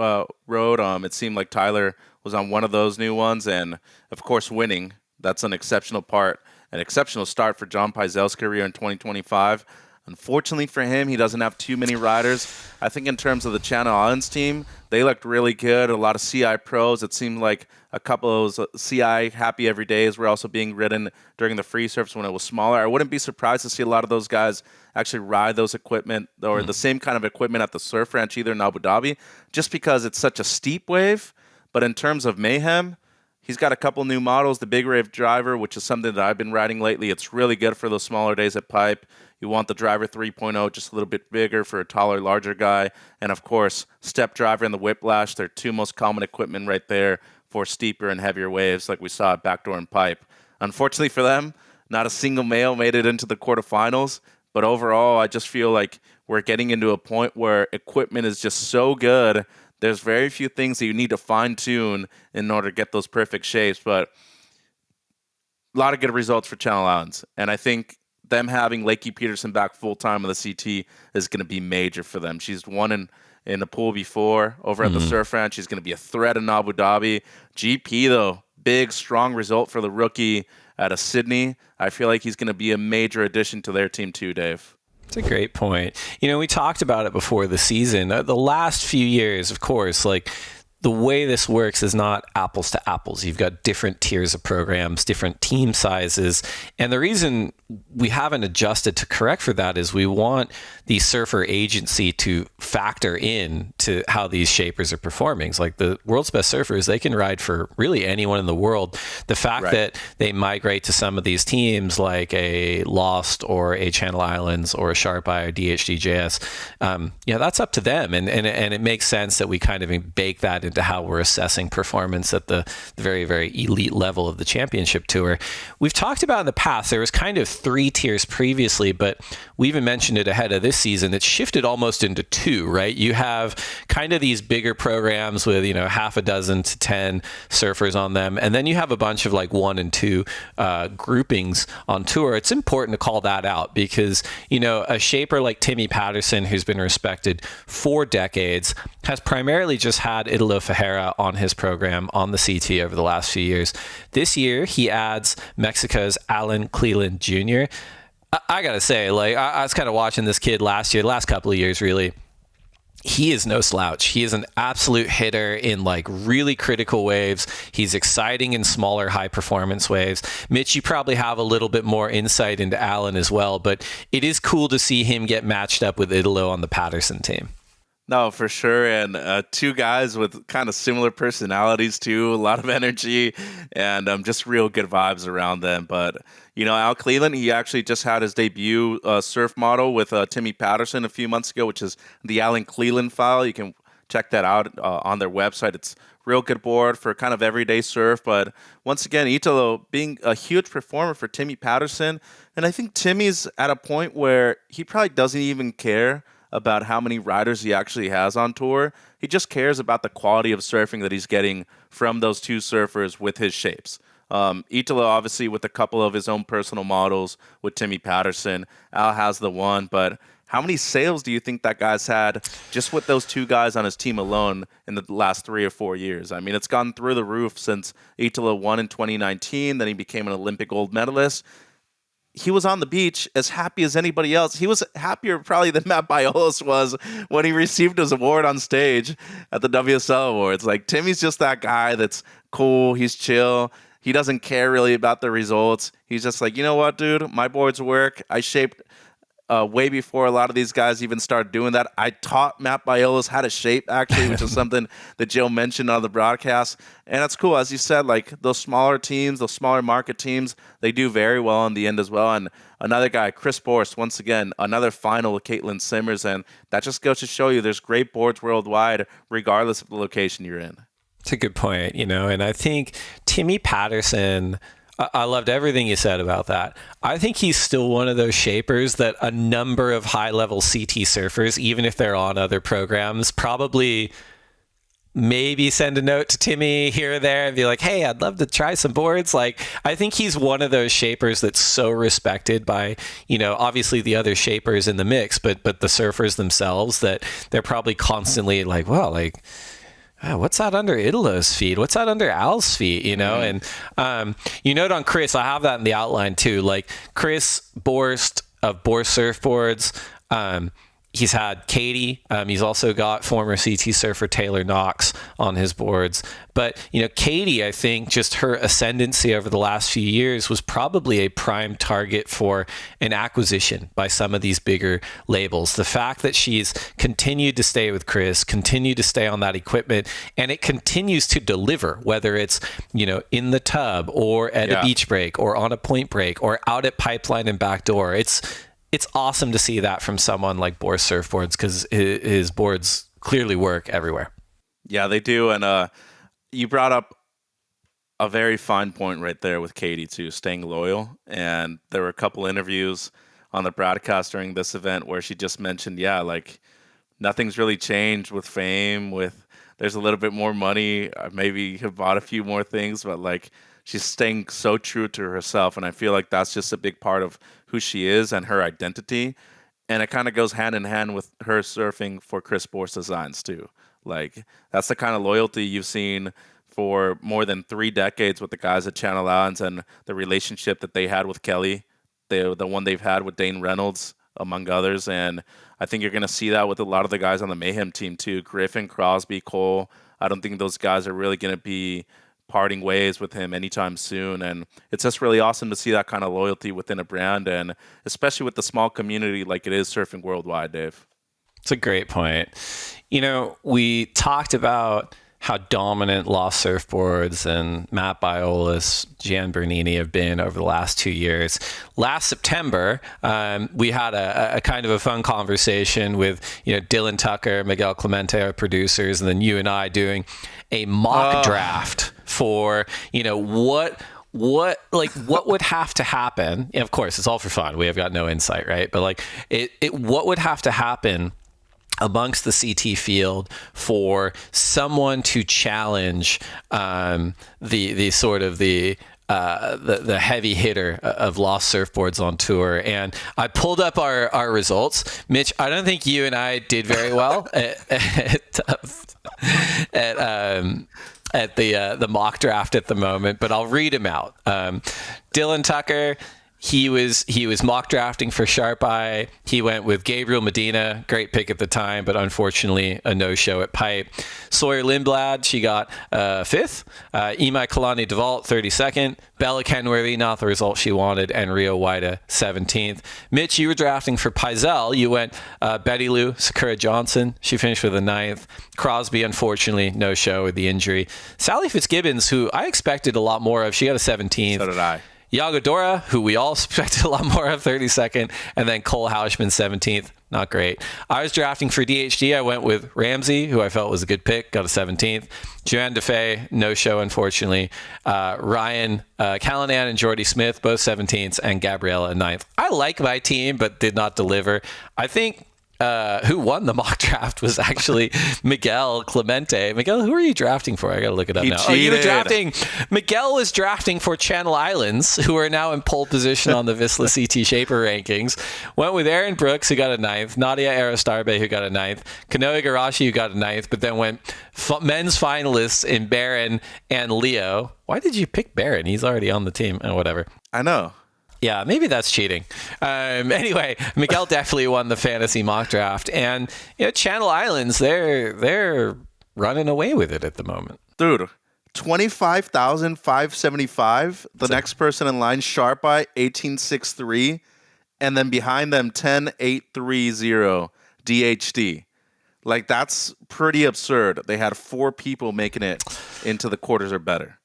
rode. It seemed like Tyler was on one of those new ones, and of course winning. That's an exceptional start for John Pizel's career in 2025. Unfortunately for him, he doesn't have too many riders. I think in terms of the Channel Islands team, they looked really good. A lot of CI pros. It seemed like a couple of those CI Happy Every Days were also being ridden during the free surfs when it was smaller. I wouldn't be surprised to see a lot of those guys actually ride those equipment or the same kind of equipment at the surf ranch either in Abu Dhabi, just because it's such a steep wave. But in terms of mayhem, he's got a couple new models. The Big Wave Driver, which is something that I've been riding lately. It's really good for those smaller days at Pipe. You want the Driver 3.0 just a little bit bigger for a taller, larger guy. And of course, Step Driver and the Whiplash, they're two most common equipment right there for steeper and heavier waves like we saw at Backdoor and Pipe. Unfortunately for them, not a single male made it into the quarterfinals. But overall, I just feel like we're getting into a point where equipment is just so good. There's very few things that you need to fine-tune in order to get those perfect shapes. But a lot of good results for Channel Islands. And I think them having Lakey Peterson back full-time on the CT is going to be major for them. She's won in the pool before over at the Surf Ranch. She's going to be a threat in Abu Dhabi. GP, though, big, strong result for the rookie out of Sydney. I feel like he's going to be a major addition to their team too, Dave. It's a great point. We talked about it before the season. The last few years, of course, like the way this works is not apples to apples. You've got different tiers of programs, different team sizes. And the reason we haven't adjusted to correct for that is we want the surfer agency to factor in to how these shapers are performing. It's like the world's best surfers, they can ride for really anyone in the world. The fact that they migrate to some of these teams like a Lost or a Channel Islands or a Sharp Eye or DHDJS, that's up to them. And it makes sense that we kind of bake that into how we're assessing performance at the very, very elite level of the championship tour. We've talked about in the past, there was kind of 3 tiers previously, but we even mentioned it ahead of this season. It's shifted almost into 2, right? You have kind of these bigger programs with, half a dozen to 10 surfers on them. And then you have a bunch of like 1 and 2 groupings on tour. It's important to call that out because, a shaper like Timmy Patterson, who's been respected for decades, has primarily just had Italo Ferreira on his program on the CT over the last few years. This year, he adds Mexico's Alan Cleland Jr. I gotta say, I was kind of watching this kid last couple of years, really. He is no slouch. He is an absolute hitter in really critical waves. He's exciting in smaller, high performance waves. Mitch, you probably have a little bit more insight into Alan as well, but it is cool to see him get matched up with Italo on the Patterson team. No, for sure. And 2 guys with kind of similar personalities too, a lot of energy and just real good vibes around them. But, Al Cleland, he actually just had his debut surf model with Timmy Patterson a few months ago, which is the Alan Cleland file. You can check that out on their website. It's real good board for kind of everyday surf. But once again, Italo being a huge performer for Timmy Patterson. And I think Timmy's at a point where he probably doesn't even care about how many riders he actually has on tour. He just cares about the quality of surfing that he's getting from those 2 surfers with his shapes. Italo, obviously, with a couple of his own personal models with Timmy Patterson. Al has the one, but how many sales do you think that guy's had just with those 2 guys on his team alone in the last 3 or 4 years? I mean, it's gone through the roof since Italo won in 2019, then he became an Olympic gold medalist. He was on the beach as happy as anybody else. He was happier probably than Matt Biolos was when he received his award on stage at the WSL Awards. Timmy's just that guy that's cool. He's chill. He doesn't care really about the results. He's just like, you know what, dude? My boards work. I shaped way before a lot of these guys even started doing that. I taught Matt Biolos how to shape, actually, which is something that Jill mentioned on the broadcast. And it's cool. As you said, those smaller teams, those smaller market teams, they do very well in the end as well. And another guy, Chris Borst, once again, another final with Caitlin Simmers. And that just goes to show you there's great boards worldwide, regardless of the location you're in. It's a good point, and I think Timmy Patterson, I loved everything you said about that. I think he's still one of those shapers that a number of high-level CT surfers, even if they're on other programs, probably maybe send a note to Timmy here or there and be like, hey, I'd love to try some boards. Like, I think he's one of those shapers that's so respected by, obviously the other shapers in the mix, but the surfers themselves, that they're probably constantly like, well, like, what's that under Italo's feet? What's that under Al's feet? And you note on Chris, I have that in the outline too. Like Chris Borst of Borst Surfboards, he's had Katie. He's also got former CT surfer Taylor Knox on his boards. But, Katie, I think just her ascendancy over the last few years was probably a prime target for an acquisition by some of these bigger labels. The fact that she's continued to stay with Chris, continued to stay on that equipment, and it continues to deliver, whether it's, in the tub or at a beach break or on a point break or out at Pipeline and Backdoor. It's awesome to see that from someone like Borst Surfboards, because his boards clearly work everywhere. Yeah, they do. And you brought up a very fine point right there with Katie, too, staying loyal. And there were a couple interviews on the broadcast during this event where she just mentioned, like nothing's really changed with fame, there's a little bit more money. Maybe have bought a few more things, but like she's staying so true to herself. And I feel like that's just a big part of who she is and her identity. And it kind of goes hand in hand with her surfing for Chris Borst Designs too. Like that's the kind of loyalty you've seen for more than 3 decades with the guys at Channel Islands, and the relationship that they had with Kelly, the one they've had with Dane Reynolds, among others. And I think you're going to see that with a lot of the guys on the Mayhem team too. Griffin, Crosby, Cole. I don't think those guys are really going to be parting ways with him anytime soon. And it's just really awesome to see that kind of loyalty within a brand, and especially with the small community like it is surfing worldwide, Dave. It's a great point. We talked about how dominant Lost Surfboards and Matt Biolis, Gian Bernini have been over the last 2 years. Last September, we had a kind of a fun conversation with Dylan Tucker, Miguel Clemente, our producers, and then you and I doing a mock draft for what would have to happen. And of course, it's all for fun. We have got no insight, right? But what would have to happen amongst the CT field for someone to challenge the sort of the heavy hitter of Lost Surfboards on tour. And I pulled up our results. Mitch, I don't think you and I did very well at the mock draft at the moment, but I'll read him out. Dylan Tucker, he was mock drafting for Sharp Eye. He went with Gabriel Medina, great pick at the time, but unfortunately a no-show at Pipe. Sawyer Lindblad, she got 5th. Imai Kalani DeVault, 32nd. Bella Kenworthy, not the result she wanted. And Rio Waida, 17th. Mitch, you were drafting for Pizel. You went Betty Lou, Sakura Johnson. She finished with a 9th. Crosby, unfortunately, no show with the injury. Sally Fitzgibbons, who I expected a lot more of, she got a 17th. So did I. Yagodora, who we all expected a lot more of, 32nd, and then Cole Houshman, 17th. Not great. I was drafting for DHD. I went with Ramsey, who I felt was a good pick, got a 17th. Joanne DeFay, no show, unfortunately. Ryan Callanan and Jordy Smith, both 17ths, and Gabriella, 9th. I like my team, but did not deliver. I think who won the mock draft was actually Miguel Clemente. Miguel, who are you drafting for? I got to look it up now. Cheated. Oh, you were drafting. Miguel was drafting for Channel Islands, who are now in pole position on the Vissla CT Shaper rankings. Went with Aaron Brooks, who got a 9th. Nadia Arostarbe, who got a 9th. Kanoe Igarashi, who got a 9th, but then went men's finalists in Barron and Leo. Why did you pick Barron? He's already on the team. Oh, whatever. I know. Yeah, maybe that's cheating. Anyway, Miguel definitely won the fantasy mock draft, and Channel Islands, they're running away with it at the moment. Dude, 25,575. The next person in line, Sharp Eye, 1863, and then behind them 10830 DHD. Like that's pretty absurd. They had 4 people making it into the quarters or better.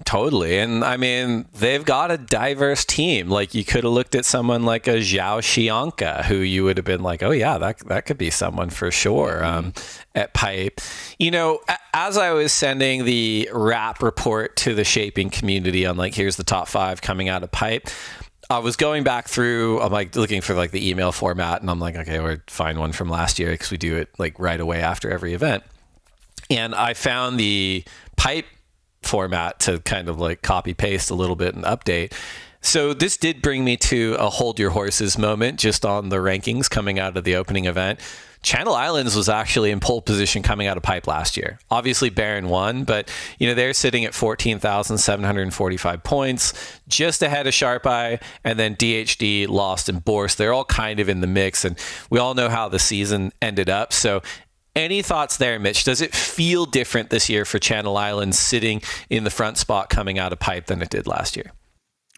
Totally. And I mean, they've got a diverse team. Like you could have looked at someone like a Zhao Xianka, who you would have been like, oh yeah, that could be someone for sure at Pipe. You know, as I was sending the rap report to the shaping community on like, here's the top 5 coming out of Pipe, I was going back through, I'm like looking for like the email format, and I'm like, okay, we'll find one from last year because we do it like right away after every event. And I found the Pipe format to kind of like copy paste a little bit and update. So this did bring me to a hold your horses moment just on the rankings coming out of the opening event. Channel Islands was actually in pole position coming out of Pipe last year. Obviously Barron won, but you know, they're sitting at 14,745 points, just ahead of Sharp Eye, and then DHD, Lost, and Bourse. They're all kind of in the mix, and we all know how the season ended up. So any thoughts there, Mitch? Does it feel different this year for Channel Islands sitting in the front spot coming out of Pipe than it did last year?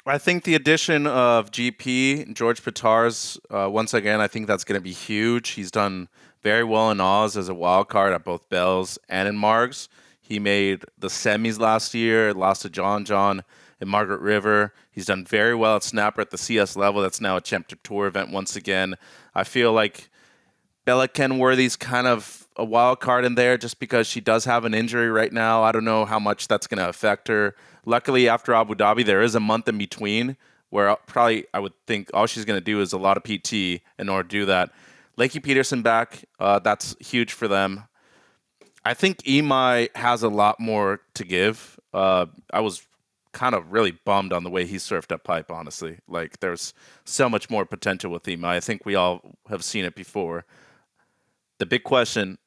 I think the addition of GP, George Pitars, once again, I think that's going to be huge. He's done very well in Oz as a wild card at both Bells and in Margs. He made the semis last year, lost to John in Margaret River. He's done very well at Snapper at the CS level. That's now a Champ Tour event once again. I feel like Bella Kenworthy's kind of a wild card in there just because she does have an injury right now. I don't know how much that's going to affect her. Luckily, after Abu Dhabi, there is a month in between where probably I would think all she's going to do is a lot of PT in order to do that. Lakey Peterson back, that's huge for them. I think Imai has a lot more to give. I was kind of really bummed on the way he surfed up Pipe, honestly. Like, there's so much more potential with Imai. I think we all have seen it before. The big question,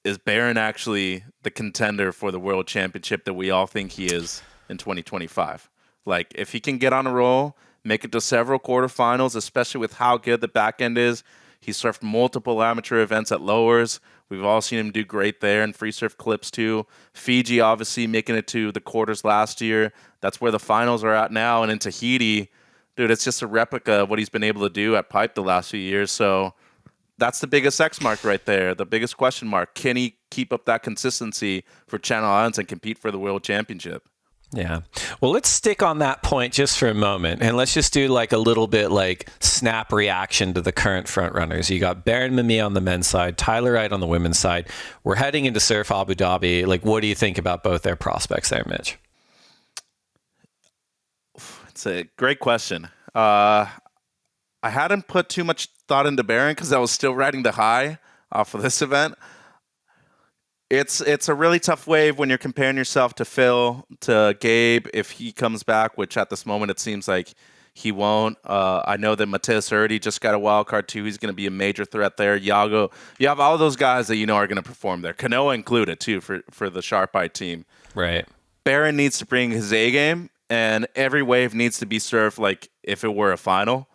is Barron actually the contender for the World Championship that we all think he is in 2025? Like, if he can get on a roll, make it to several quarterfinals, especially with how good the back end is. He surfed multiple amateur events at lowers. We've all seen him do great there, and free surf clips too. Fiji, obviously, making it to the quarters last year. That's where the finals are at now. And in Tahiti, dude, it's just a replica of what he's been able to do at Pipe the last few years. So that's the biggest X mark right there, the biggest question mark. Can he keep up that consistency for Channel Islands and compete for the World Championship? Yeah. Well, let's stick on that point just for a moment, and let's just do like a little bit like snap reaction to the current front runners. You got Baron Mamiya on the men's side, Tyler Wright on the women's side. We're heading into Surf Abu Dhabi. Like, what do you think about both their prospects there, Mitch? It's a great question. I hadn't put too much thought into Barron because I was still riding the high off of this event. It's a really tough wave when you're comparing yourself to Phil, to Gabe, if he comes back, which at this moment it seems like he won't. I know that Mateus Erdi just got a wild card too. He's going to be a major threat there. Yago, you have all those guys that you know are going to perform there. Kanoa included too for the Sharp Eye team. Right. Barron needs to bring his A game, and every wave needs to be surfed like if it were a final.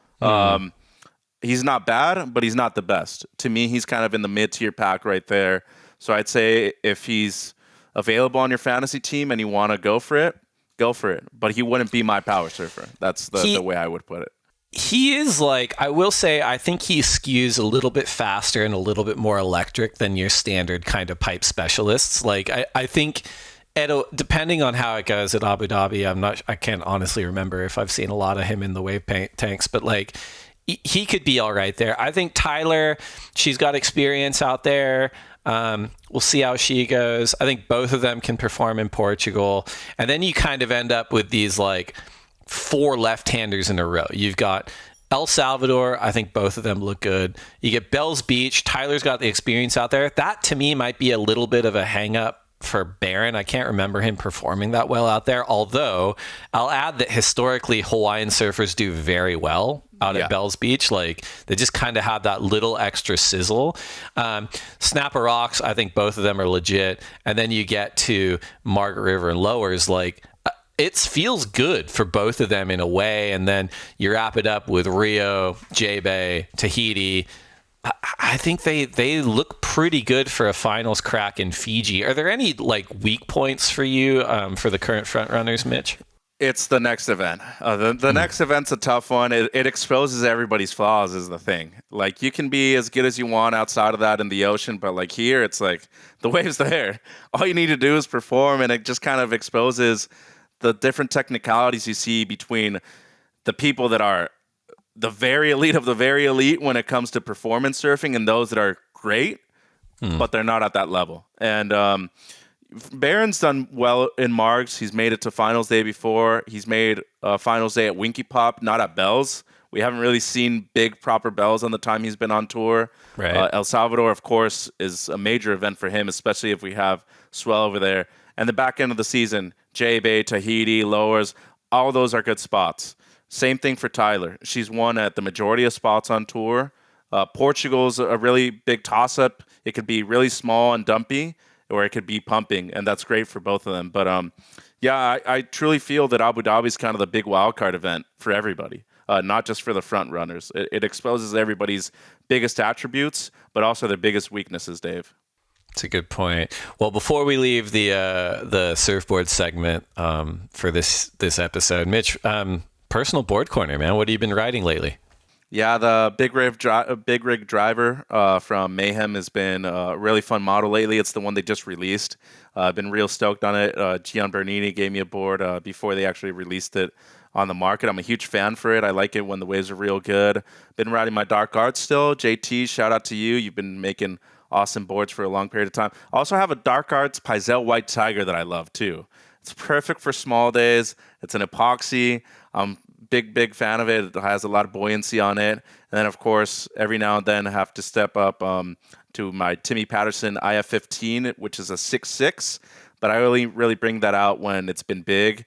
He's not bad, but he's not the best. To me, he's kind of in the mid-tier pack right there. So I'd say if he's available on your fantasy team and you want to go for it, go for it. But he wouldn't be my power surfer. That's the way I would put it. He is like, I will say, I think he skews a little bit faster and a little bit more electric than your standard kind of pipe specialists. Like, I think depending on how it goes at Abu Dhabi, I can't honestly remember if I've seen a lot of him in the wave tanks, but like, he could be all right there. I think Tyler, she's got experience out there. We'll see how she goes. I think both of them can perform in Portugal. And then you kind of end up with these like 4 left-handers in a row. You've got El Salvador. I think both of them look good. You get Bells Beach. Tyler's got the experience out there. That to me might be a little bit of a hang-up for Barron. I can't remember him performing that well out there. Although I'll add that historically Hawaiian surfers do very well out at Bells Beach. Like, they just kind of have that little extra sizzle. Snapper Rocks, I think both of them are legit. And then you get to Margaret River and Lowers, like, it feels good for both of them in a way. And then you wrap it up with Rio, J-Bay, Tahiti. I think they look pretty good for a finals crack in Fiji. Are there any like weak points for you for the current front runners, Mitch? It's the next event. The next event's a tough one. It exposes everybody's flaws is the thing. Like, you can be as good as you want outside of that in the ocean, but like here, it's like the wave's there. All you need to do is perform, and it just kind of exposes the different technicalities you see between the people that are the very elite of the very elite when it comes to performance surfing and those that are great, but they're not at that level. And Barron's done well in Margs. He's made it to finals day before. He's made finals day at Winky Pop, not at Bells. We haven't really seen big proper Bells on the time he's been on tour. Right. El Salvador, of course, is a major event for him, especially if we have swell over there. And the back end of the season, J-Bay, Tahiti, Lowers, all those are good spots. Same thing for Tyler. She's won at the majority of spots on tour. Portugal's a really big toss-up. It could be really small and dumpy, or it could be pumping, and that's great for both of them. But I truly feel that Abu Dhabi's kind of the big wildcard event for everybody, not just for the front runners. It exposes everybody's biggest attributes, but also their biggest weaknesses, Dave. That's a good point. Well, before we leave the surfboard segment for this episode, Mitch, personal board corner, man. What have you been riding lately? Yeah, the big rig driver from Mayhem has been a really fun model lately. It's the one they just released. I've been real stoked on it. Gian Bernini gave me a board before they actually released it on the market. I'm a huge fan for it. I like it when the waves are real good. Been riding my Dark Arts still. JT, shout out to you. You've been making awesome boards for a long period of time. I also have a Dark Arts Pizel White Tiger that I love too. It's perfect for small days. It's an epoxy. I'm big fan of it. It has a lot of buoyancy on it. And then, of course, every now and then I have to step up to my Timmy Patterson IF15, which is a 6.6. But I really bring that out when it's been big.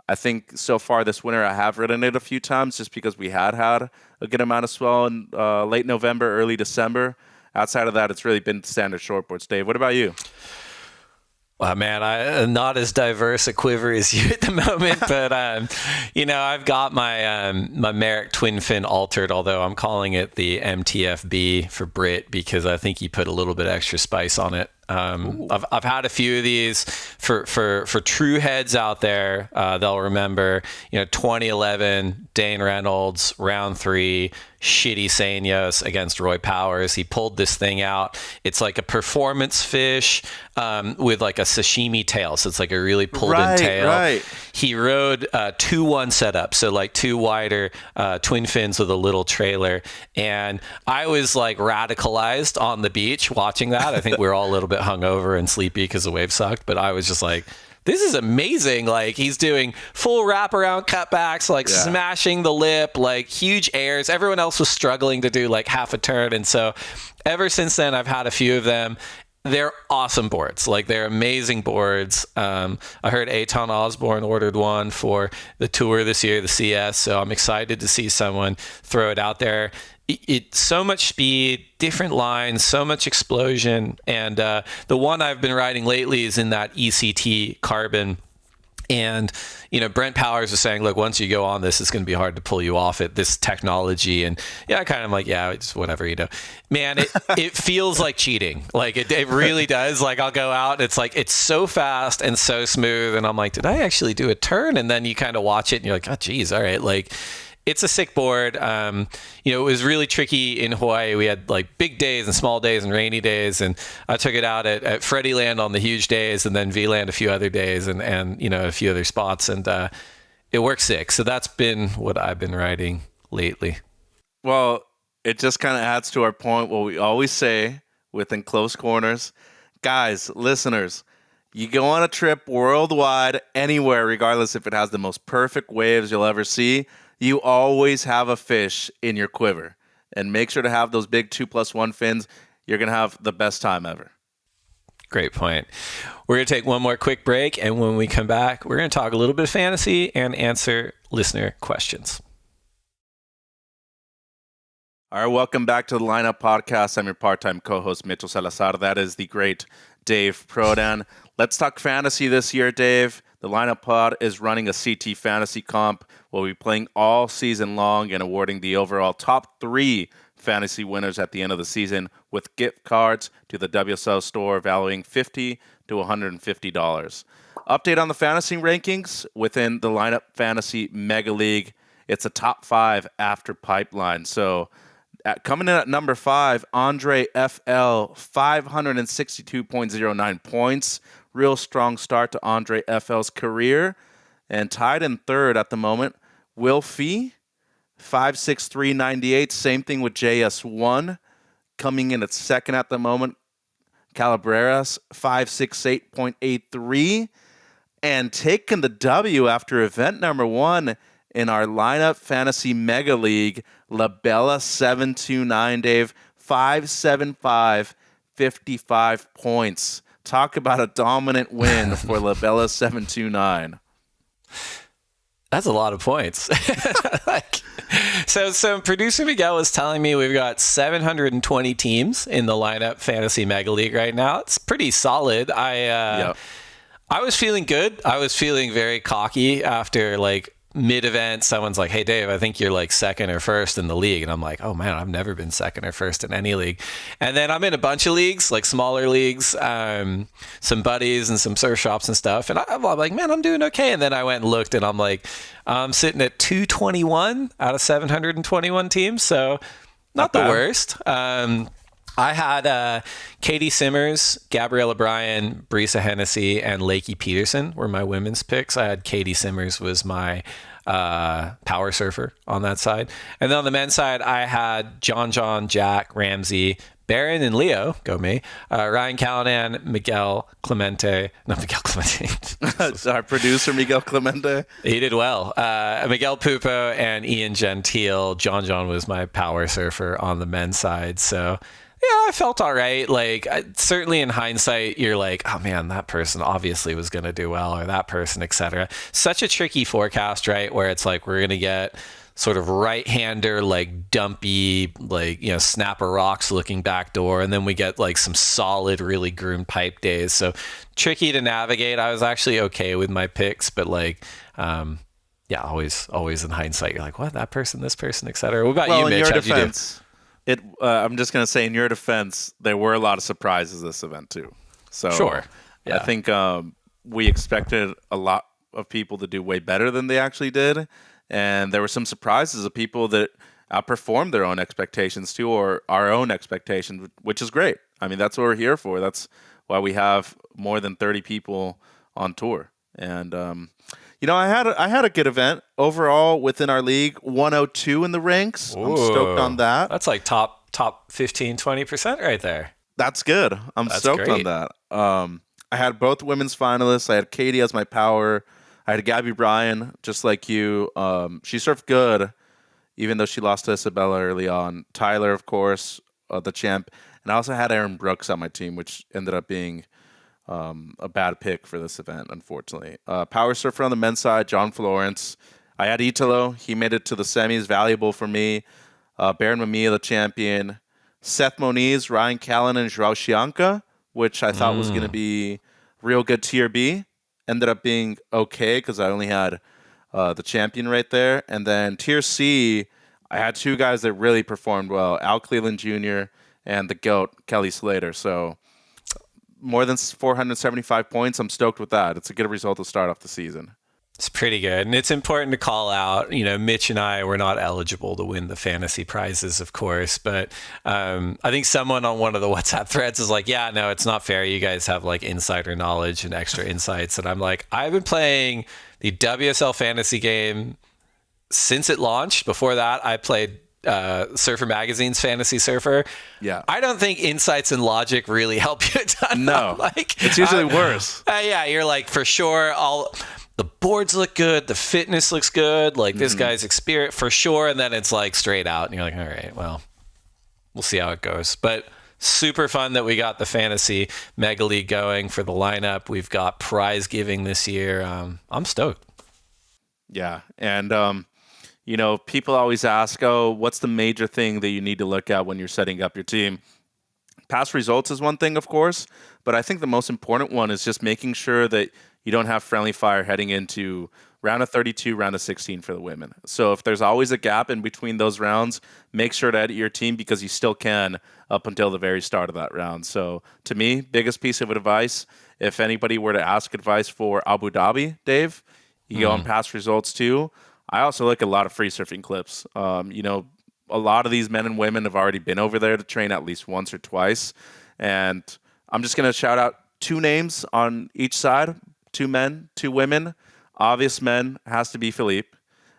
I think so far this winter I have ridden it a few times just because we had a good amount of swell in late November, early December. Outside of that, it's really been standard shortboards. Dave, what about you? Well, man, I'm not as diverse a quiver as you at the moment, but I've got my my Merrick twin fin altered, although I'm calling it the MTFB for Brit because I think he put a little bit extra spice on it. I've had a few of these for true heads out there. They'll remember, 2011 Dane Reynolds round 3 shitty Sanyos against Roy Powers. He pulled this thing out. It's like a performance fish with like a sashimi tail, so it's like a really pulled in tail. Right. He rode 2-1 setup, so like 2 wider twin fins with a little trailer, and I was like radicalized on the beach watching that. I think we were all a little bit hungover and sleepy because the wave sucked, but I was just like, this is amazing. Like, he's doing full wraparound cutbacks, like smashing the lip, like huge airs. Everyone else was struggling to do like half a turn. And so ever since then, I've had a few of them. They're awesome boards. Like, they're amazing boards. I heard Eitan Osborne ordered one for the tour this year, the CS. So I'm excited to see someone throw it out there. It's so much speed, different lines, so much explosion. And the one I've been riding lately is in that ECT carbon. And, Brent Powers was saying, look, once you go on this, it's going to be hard to pull you off it, this technology. And I kind of like, it's whatever, Man, it feels like cheating. Like, it really does. Like, I'll go out, it's like, it's so fast and so smooth. And I'm like, did I actually do a turn? And then you kind of watch it and you're like, oh, geez, all right. Like, it's a sick board. It was really tricky in Hawaii. We had like big days and small days and rainy days. And I took it out at Freddie Land on the huge days and then V-Land a few other days and a few other spots. And it works sick. So that's been what I've been riding lately. Well, it just kind of adds to our point, what we always say within close corners. Guys, listeners, you go on a trip worldwide, anywhere, regardless if it has the most perfect waves you'll ever see, you always have a fish in your quiver. And make sure to have those big 2+1 fins. You're going to have the best time ever. Great point. We're going to take one more quick break. And when we come back, we're going to talk a little bit of fantasy and answer listener questions. All right, welcome back to the Lineup Podcast. I'm your part-time co-host, Mitchell Salazar. That is the great Dave Prodan. Let's talk fantasy this year, Dave. The Lineup Pod is running a CT Fantasy Comp. We'll be playing all season long and awarding the overall top 3 fantasy winners at the end of the season with gift cards to the WSL store valuing $50 to $150. Update on the fantasy rankings within the Lineup Fantasy Mega League. It's a top 5 after Pipeline. So coming in at number 5, Andre FL, 562.09 points. Real strong start to Andre FL's career. And tied in third at the moment, Will Fee, 5'6", Same thing with JS1. Coming in at second at the moment, Calabreras, 5'6", and taking the W after event number 1 in our lineup fantasy mega league, Labella 729, Dave, 575, 55 points. Talk about a dominant win for Labella 729. That's a lot of points. So producer Miguel was telling me we've got 720 teams in the lineup fantasy mega league right now. It's pretty solid. I was feeling good. I was feeling very cocky after like mid-event. Someone's like, "Hey Dave, I think you're like second or first in the league," and I'm like, "Oh man, I've never been second or first in any league." And then I'm in a bunch of leagues, like smaller leagues, some buddies and some surf shops and stuff. And I'm like, "Man, I'm doing okay." And then I went and looked, and I'm like, I'm sitting at 221 out of 721 teams, so not the worst. I had Katie Simmers, Gabriella Bryan, Brisa Hennessy, and Lakey Peterson were my women's picks. I had Katie Simmers was my power surfer on that side. And then on the men's side, I had John, Jack, Ramsey, Barron, and Leo, go me, Ryan Callanan, Miguel Clemente. Our producer, Miguel Clemente. He did well. Miguel Pupo and Ian Gentile. John was my power surfer on the men's side. So yeah, I felt all right. Like, certainly in hindsight, you're like, oh man, that person obviously was going to do well, or that person, etc. Such a tricky forecast, right? Where it's like, we're going to get sort of right-hander, like dumpy, like, you know, snapper rocks looking backdoor. And then we get like some solid, really groomed pipe days. So tricky to navigate. I was actually okay with my picks, but like, yeah, always in hindsight, you're like, what, that person, this person, etc. What about you, Mitch? In your defense, I'm just going to say, in your defense, there were a lot of surprises this event too. So sure. Yeah. I think we expected a lot of people to do way better than they actually did. And there were some surprises of people that outperformed their own expectations too, or our own expectations, which is great. I mean, that's what we're here for. That's why we have more than 30 people on tour. And, you know, I had a good event overall within our league, 102 in the ranks. Ooh, I'm stoked on that. That's like top 15, 20% right there. That's good. That's stoked great. On that. I had both women's finalists. I had Katie as my power. I had Gabby Bryan, just like you. She surfed good, even though she lost to Isabella early on. Tyler, of course, the champ. And I also had Aaron Brooks on my team, which ended up being a bad pick for this event, unfortunately. Power surfer on the men's side, John Florence. I had Italo. He made it to the semis, valuable for me. Baron Mamiya, the champion. Seth Moniz, Ryan Callan, and Joao Chianca, which I thought was going to be real good tier B. Ended up being okay because I only had the champion right there. And then tier C, I had two guys that really performed well, Al Cleveland Jr. and the GOAT, Kelly Slater. So more than 475 points. I'm stoked with that. It's a good result to start off the season. It's pretty good. And it's important to call out, you know, Mitch and I were not eligible to win the fantasy prizes, of course. But I think someone on one of the WhatsApp threads is like, yeah, no, it's not fair. You guys have like insider knowledge and extra insights. And I'm like, I've been playing the WSL fantasy game since it launched. Before that, I played Surfer Magazine's Fantasy Surfer. Yeah. I don't think insights and logic really help you a ton. No. Like, it's usually worse. Yeah, you're like, for sure, the boards look good, the fitness looks good, like this guy's experience for sure, and then it's like straight out, and you're like, all right, well, we'll see how it goes. But super fun that we got the fantasy mega league going for the lineup. We've got prize giving this year. I'm stoked. Yeah, and you know, people always ask, oh, what's the major thing that you need to look at when you're setting up your team? Past results is one thing, of course, but I think the most important one is just making sure that you don't have friendly fire heading into round of 32, round of 16 for the women. So if there's always a gap in between those rounds, make sure to edit your team because you still can up until the very start of that round. So to me, biggest piece of advice, if anybody were to ask advice for Abu Dhabi, Dave, you go on past results too. I also look at a lot of free surfing clips. You know, a lot of these men and women have already been over there to train at least once or twice. And I'm just going to shout out two names on each side. 2 men, 2 women. obvious men has to be Philippe.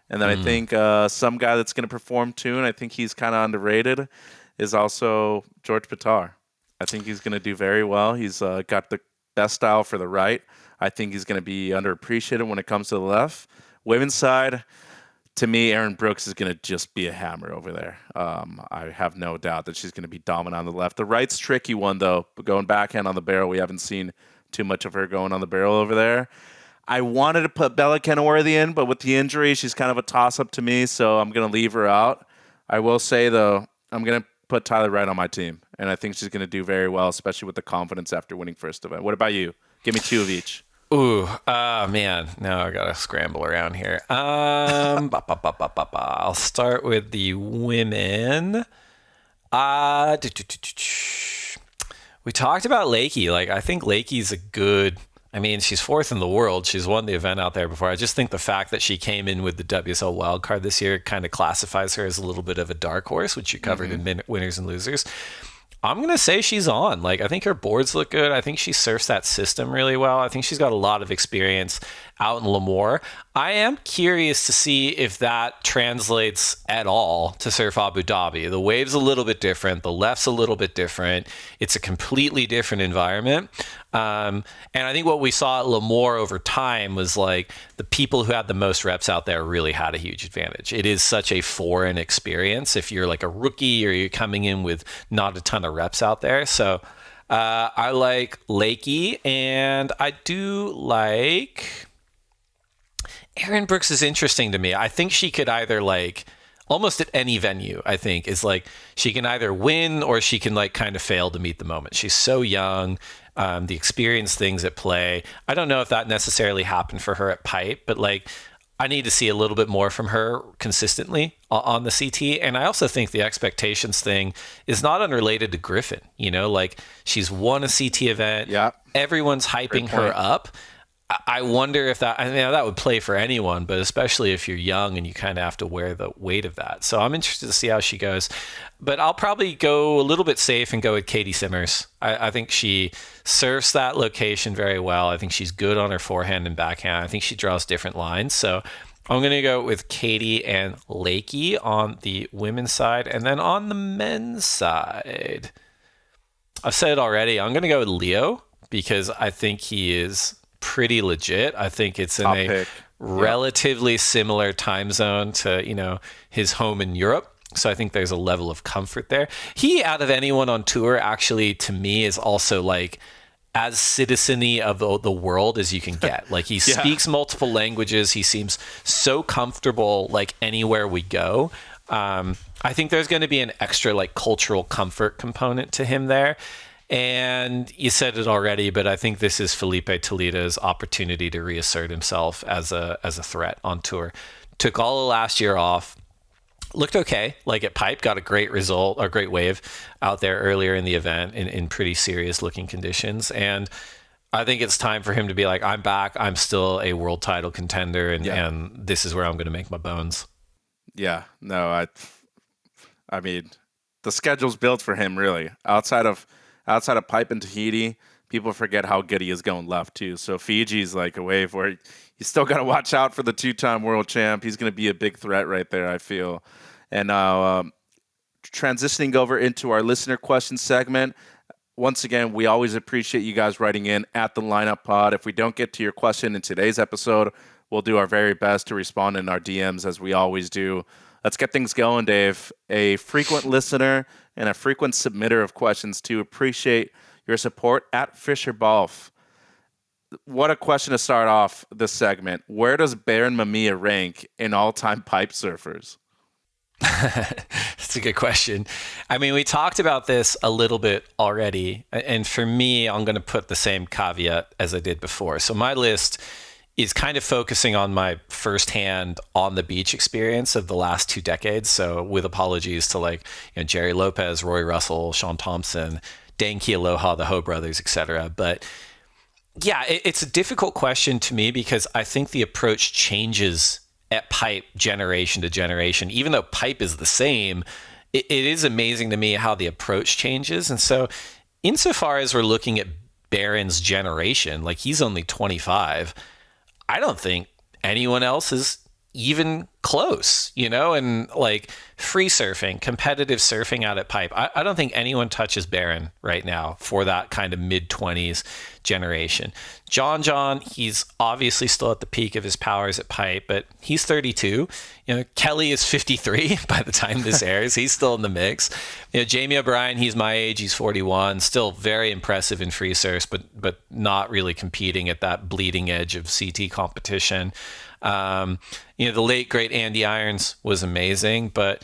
And then I think some guy that's going to perform too, and I think he's kind of underrated, is also George Pitar. I think he's going to do very well. He's got the best style for the right. I think he's going to be underappreciated when it comes to the left. Women's side, to me, Aaron Brooks is going to just be a hammer over there. I have no doubt that she's going to be dominant on the left. The right's tricky one, though. But going backhand on the barrel, we haven't seen too much of her going on the barrel over there. I wanted to put Bella Kenworthy in, but with the injury, she's kind of a toss-up to me, so I'm going to leave her out. I will say, though, I'm going to put Tyler Wright on my team, and I think she's going to do very well, especially with the confidence after winning first event. What about you? Give me 2 of each. Ooh, man. Now I got to scramble around here. I'll start with the women. We talked about Lakey. Like, I think Lakey's a good... I mean, she's 4th in the world. She's won the event out there before. I just think the fact that she came in with the WSL wildcard this year kind of classifies her as a little bit of a dark horse, which you covered in winners and losers. I'm going to say she's on. Like, I think her boards look good. I think she surfs that system really well. I think she's got a lot of experience out in Lemoore. I am curious to see if that translates at all to Surf Abu Dhabi. The wave's a little bit different. The left's a little bit different. It's a completely different environment. And I think what we saw at Lemoore over time was like the people who had the most reps out there really had a huge advantage. It is such a foreign experience if you're like a rookie or you're coming in with not a ton of reps out there. So I like Lakey, and I do like Aaron Brooks is interesting to me. I think she could either like almost at any venue, I think, is like she can either win or she can like kind of fail to meet the moment. She's so young. The experience things at play. I don't know if that necessarily happened for her at Pipe, but like I need to see a little bit more from her consistently on the CT. And I also think the expectations thing is not unrelated to Griffin. You know, like she's won a CT event. Yeah. Everyone's hyping her up. I wonder if that, I mean, that would play for anyone, but especially if you're young and you kind of have to wear the weight of that. So I'm interested to see how she goes. But I'll probably go a little bit safe and go with Katie Simmers. I think she surfs that location very well. I think she's good on her forehand and backhand. I think she draws different lines. So I'm going to go with Katie and Lakey on the women's side. And then on the men's side, I've said it already, I'm going to go with Leo because I think he is pretty legit. I think it's in a relatively similar time zone to, you know, his home in Europe. So I think there's a level of comfort there. He, out of anyone on tour, actually, to me, is also like as citizen-y of the world as you can get. Like he speaks multiple languages. He seems so comfortable like anywhere we go. I think there's going to be an extra like cultural comfort component to him there. And you said it already, but I think this is Felipe Toledo's opportunity to reassert himself as a threat on tour. Took all of last year off. Looked okay, like at Pipe, got a great result, a great wave out there earlier in the event in pretty serious looking conditions. And I think it's time for him to be like, I'm back. I'm still a world title contender. And this is where I'm going to make my bones. Yeah, no, I mean, the schedule's built for him really. Outside of Pipe and Tahiti, people forget how good he is going left too. So Fiji's like a wave where you still got to watch out for the 2-time world champ. He's going to be a big threat right there, I feel. And now transitioning over into our listener question segment. Once again, we always appreciate you guys writing in at the Lineup Pod. If we don't get to your question in today's episode, we'll do our very best to respond in our DMs as we always do. Let's get things going, Dave. A frequent listener and a frequent submitter of questions too. Appreciate your support at Fisher Balf. What a question to start off this segment. Where does Baron Mamiya rank in all-time pipe surfers? That's a good question. I mean, we talked about this a little bit already. And for me, I'm going to put the same caveat as I did before. So my list is kind of focusing on my firsthand on the beach experience of the last 2 decades. So with apologies to like, you know, Jerry Lopez, Roy Russell, Sean Thompson, Dan Kealoha, the Ho brothers, etc. But yeah, it's a difficult question to me because I think the approach changes at Pipe generation to generation. Even though Pipe is the same, it is amazing to me how the approach changes. And so insofar as we're looking at Baron's generation, like he's only 25, I don't think anyone else is even close, and like free surfing, competitive surfing out at pipe. I don't think anyone touches Barron right now for that kind of mid-20s generation. John, he's obviously still at the peak of his powers at pipe, but he's 32. Kelly is 53 by the time this airs. He's still in the mix. Jamie O'Brien, he's my age. He's 41. Still very impressive in free surfs, but not really competing at that bleeding edge of CT competition. The late great Andy Irons was amazing, but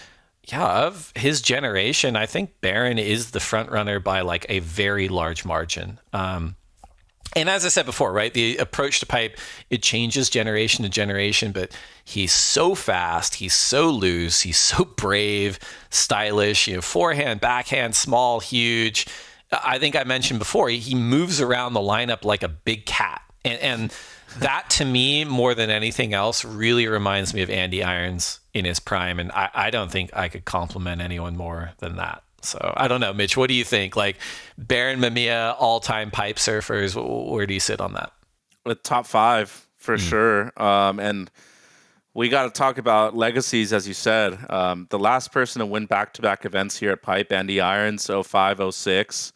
yeah, of his generation, I think Barron is the front runner by like a very large margin. And as I said before, right, the approach to pipe, it changes generation to generation, but he's so fast, he's so loose, he's so brave, stylish, forehand, backhand, small, huge. I think I mentioned before, he moves around the lineup like a big cat. And that, to me, more than anything else, really reminds me of Andy Irons in his prime. And I don't think I could compliment anyone more than that. So I don't know, Mitch, what do you think? Like Barron, Mamiya, all-time pipe surfers, where do you sit on that? With top 5 for sure. And we got to talk about legacies, as you said. The last person to win back-to-back events here at Pipe, Andy Irons, 05, 06.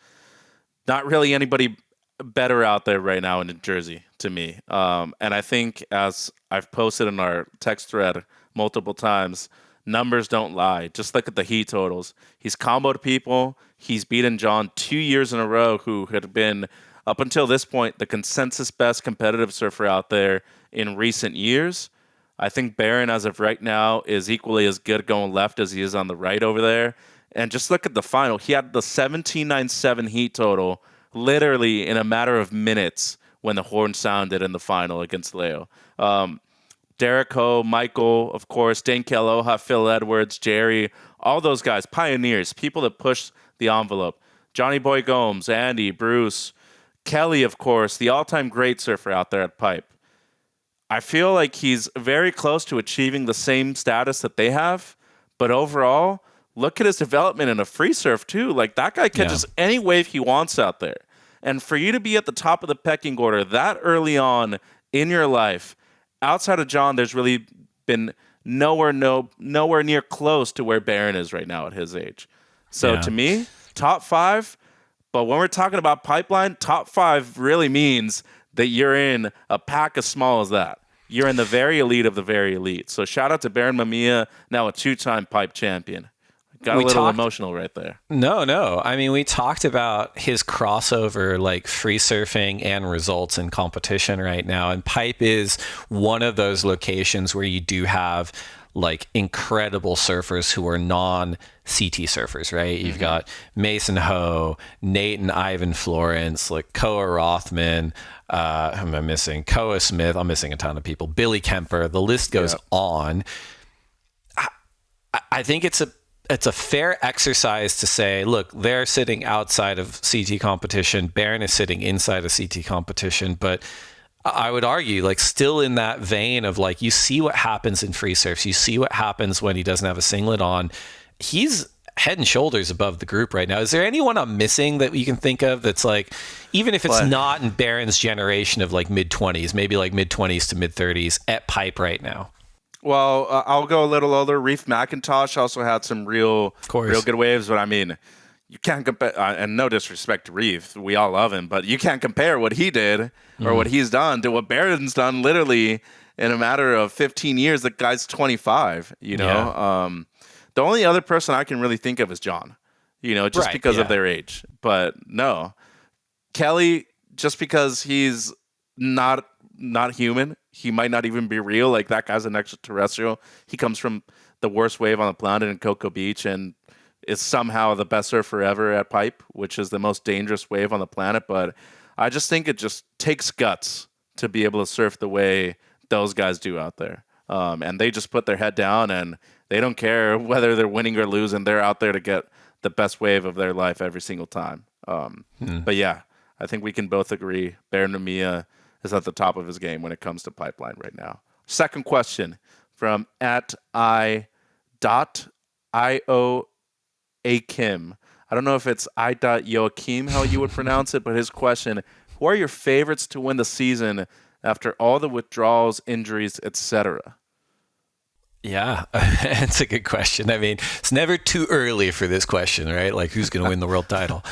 Not really anybody better out there right now in New Jersey, to me. And I think, as I've posted in our text thread multiple times, numbers don't lie. Just look at the heat totals. He's comboed people. He's beaten John 2 years in a row, who had been, up until this point, the consensus best competitive surfer out there in recent years. I think Barron, as of right now, is equally as good going left as he is on the right over there. And just look at the final. He had the 17.97 heat total literally in a matter of minutes when the horn sounded in the final against Leo. Derek Ho, Michael, of course, Dane Kealoha, Phil Edwards, Jerry, all those guys, pioneers, people that push the envelope. Johnny Boy Gomes, Andy, Bruce, Kelly, of course, the all-time great surfer out there at Pipe. I feel like he's very close to achieving the same status that they have, but overall, look at his development in a free surf too. Like, that guy catches any wave he wants out there. And for you to be at the top of the pecking order that early on in your life, outside of John, there's really been nowhere near close to where Barron is right now at his age. So to me, top 5. But when we're talking about pipeline, top 5 really means that you're in a pack as small as that. You're in the very elite of the very elite. So shout out to Barron Mamiya, now a 2-time pipe champion. Got a little emotional right there. No. I mean, we talked about his crossover, like free surfing and results in competition right now. And pipe is one of those locations where you do have like incredible surfers who are non-CT surfers, right? You've got Mason Ho, Nate and Ivan Florence, like Koa Rothman, who am I missing? Koa Smith. I'm missing a ton of people. Billy Kemper. The list goes on. I think it's a fair exercise to say, look, they're sitting outside of CT competition. Barron is sitting inside of CT competition. But I would argue, like, still in that vein of, like, you see what happens in free surfs. You see what happens when he doesn't have a singlet on. He's head and shoulders above the group right now. Is there anyone I'm missing that you can think of that's, like, even if it's not in Barron's generation of, like, mid-20s, maybe, like, mid-20s to mid-30s at pipe right now? Well, I'll go a little older. Reef McIntosh also had some real good waves, but I mean, you can't compare. And no disrespect to Reef, we all love him, but you can't compare what he did or what he's done to what Barron's done. Literally in a matter of 15 years, the guy's 25. The only other person I can really think of is John. Just because of their age. But no, Kelly, just because he's not human. He might not even be real. Like, that guy's an extraterrestrial. He comes from the worst wave on the planet in Cocoa Beach and is somehow the best surfer ever at pipe, which is the most dangerous wave on the planet. But I just think it just takes guts to be able to surf the way those guys do out there. And they just put their head down and they don't care whether they're winning or losing. They're out there to get the best wave of their life every single time. But yeah, I think we can both agree Barron Mamiya is at the top of his game when it comes to pipeline right now. Second question from @I.IOAKim. I don't know if it's I.Joachim, how you would pronounce it, but his question, who are your favorites to win the season after all the withdrawals, injuries, etc.? Yeah, it's a good question. I mean, it's never too early for this question, right? Like, who's going to win the world title?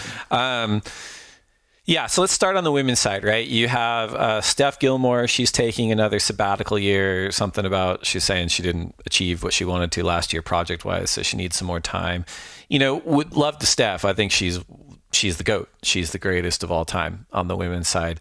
Yeah, so let's start on the women's side, right? You have Steph Gilmore. She's taking another sabbatical year, something about, she's saying she didn't achieve what she wanted to last year project-wise, so she needs some more time. Would love to Steph. I think she's the GOAT. She's the greatest of all time on the women's side.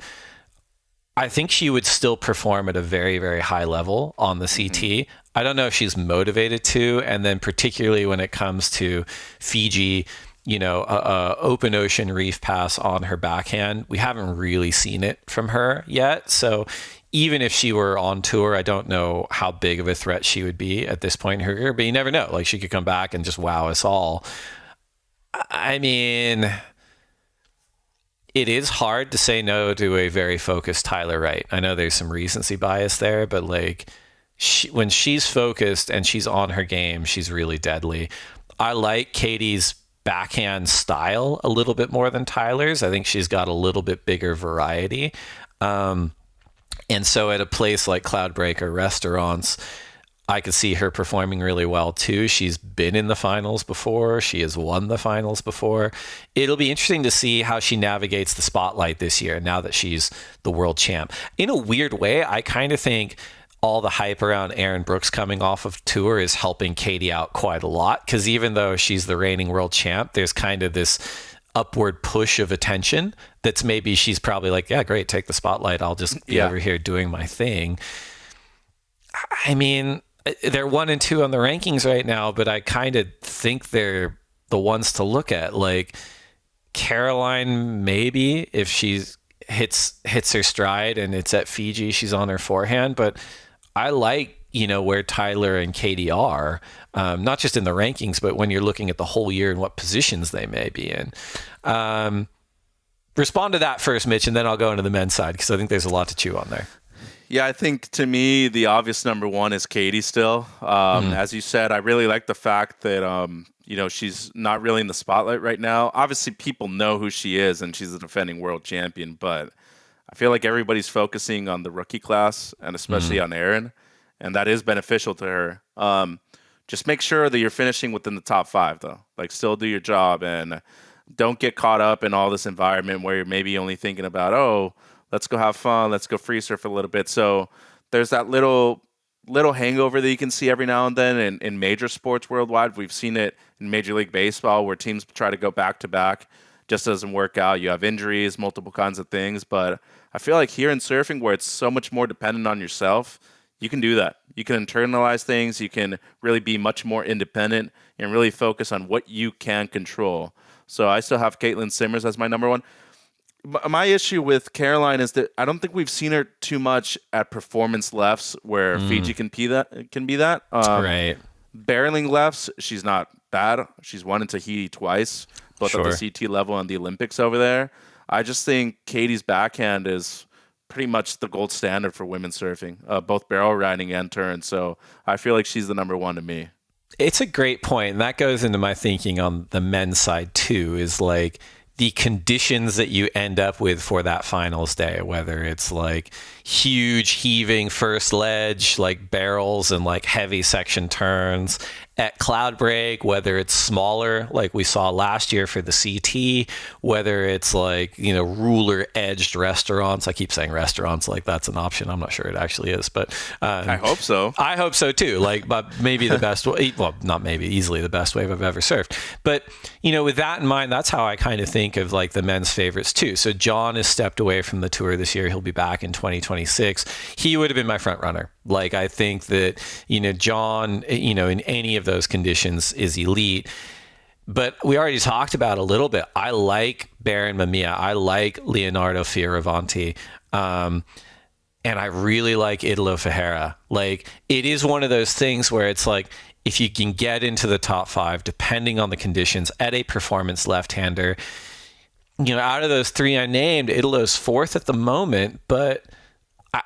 I think she would still perform at a very, very high level on the CT. I don't know if she's motivated to, and then particularly when it comes to Fiji, open ocean reef pass on her backhand, we haven't really seen it from her yet. So even if she were on tour, I don't know how big of a threat she would be at this point in her career, but you never know. Like, she could come back and just wow us all. I mean, it is hard to say no to a very focused Tyler Wright. I know there's some recency bias there, but like, when she's focused and she's on her game, she's really deadly. I like Katie's backhand style a little bit more than Tyler's. I think she's got a little bit bigger variety. And so at a place like Cloudbreaker Restaurants, I could see her performing really well too. She's been in the finals before. She has won the finals before. It'll be interesting to see how she navigates the spotlight this year now that she's the world champ. In a weird way, I kind of think all the hype around Aaron Brooks coming off of tour is helping Katie out quite a lot, because even though she's the reigning world champ, there's kind of this upward push of attention that's maybe she's probably like, yeah, great, take the spotlight. I'll just be over here doing my thing. I mean, they're 1 and 2 on the rankings right now, but I kind of think they're the ones to look at. Like, Caroline, maybe if she's hits her stride and it's at Fiji, she's on her forehand, but I like, where Tyler and Katie are, not just in the rankings, but when you're looking at the whole year and what positions they may be in. Respond to that first, Mitch, and then I'll go into the men's side, because I think there's a lot to chew on there. Yeah, I think to me, the obvious number one is Katie still. As you said, I really like the fact that, she's not really in the spotlight right now. Obviously, people know who she is, and she's a defending world champion, but I feel like everybody's focusing on the rookie class, and especially on Erin, and that is beneficial to her. Just make sure that you're finishing within the top 5, though. Like, still do your job, and don't get caught up in all this environment where you're maybe only thinking about, oh, let's go have fun, let's go free surf a little bit. So there's that little hangover that you can see every now and then in major sports worldwide. We've seen it in Major League Baseball where teams try to go back-to-back. Just doesn't work out. You have injuries, multiple kinds of things. But I feel like here in surfing, where it's so much more dependent on yourself, you can do that. You can internalize things. You can really be much more independent and really focus on what you can control. So I still have Caitlin Simmers as my number one. My issue with Caroline is that I don't think we've seen her too much at performance lefts where Fiji can be that. Right. Barreling lefts, she's not bad. She's won in Tahiti twice, both at the CT level and the Olympics over there. I just think Katie's backhand is pretty much the gold standard for women's surfing, both barrel riding and turn. So I feel like she's the number one to me. It's a great point, and that goes into my thinking on the men's side too, is like the conditions that you end up with for that finals day, whether it's like huge heaving first ledge, like barrels and like heavy section turns at cloud break, whether it's smaller, like we saw last year for the CT, whether it's like, ruler edged restaurants. I keep saying restaurants like that's an option. I'm not sure it actually is, but I hope so. I hope so too. Like, but maybe the best way, well, not maybe, easily the best wave I've ever surfed. But, with that in mind, that's how I kind of think of like the men's favorites too. So John has stepped away from the tour this year. He'll be back in 2026. He would have been my front runner. Like, I think that, John, in any of those conditions is elite. But we already talked about a little bit. I like Baron Mamiya. I like Leonardo Fioravanti. And I really like Italo Ferreira. Like, it is one of those things where it's like, if you can get into the top 5, depending on the conditions, at a performance left-hander, out of those 3 I named, Italo's 4th at the moment, but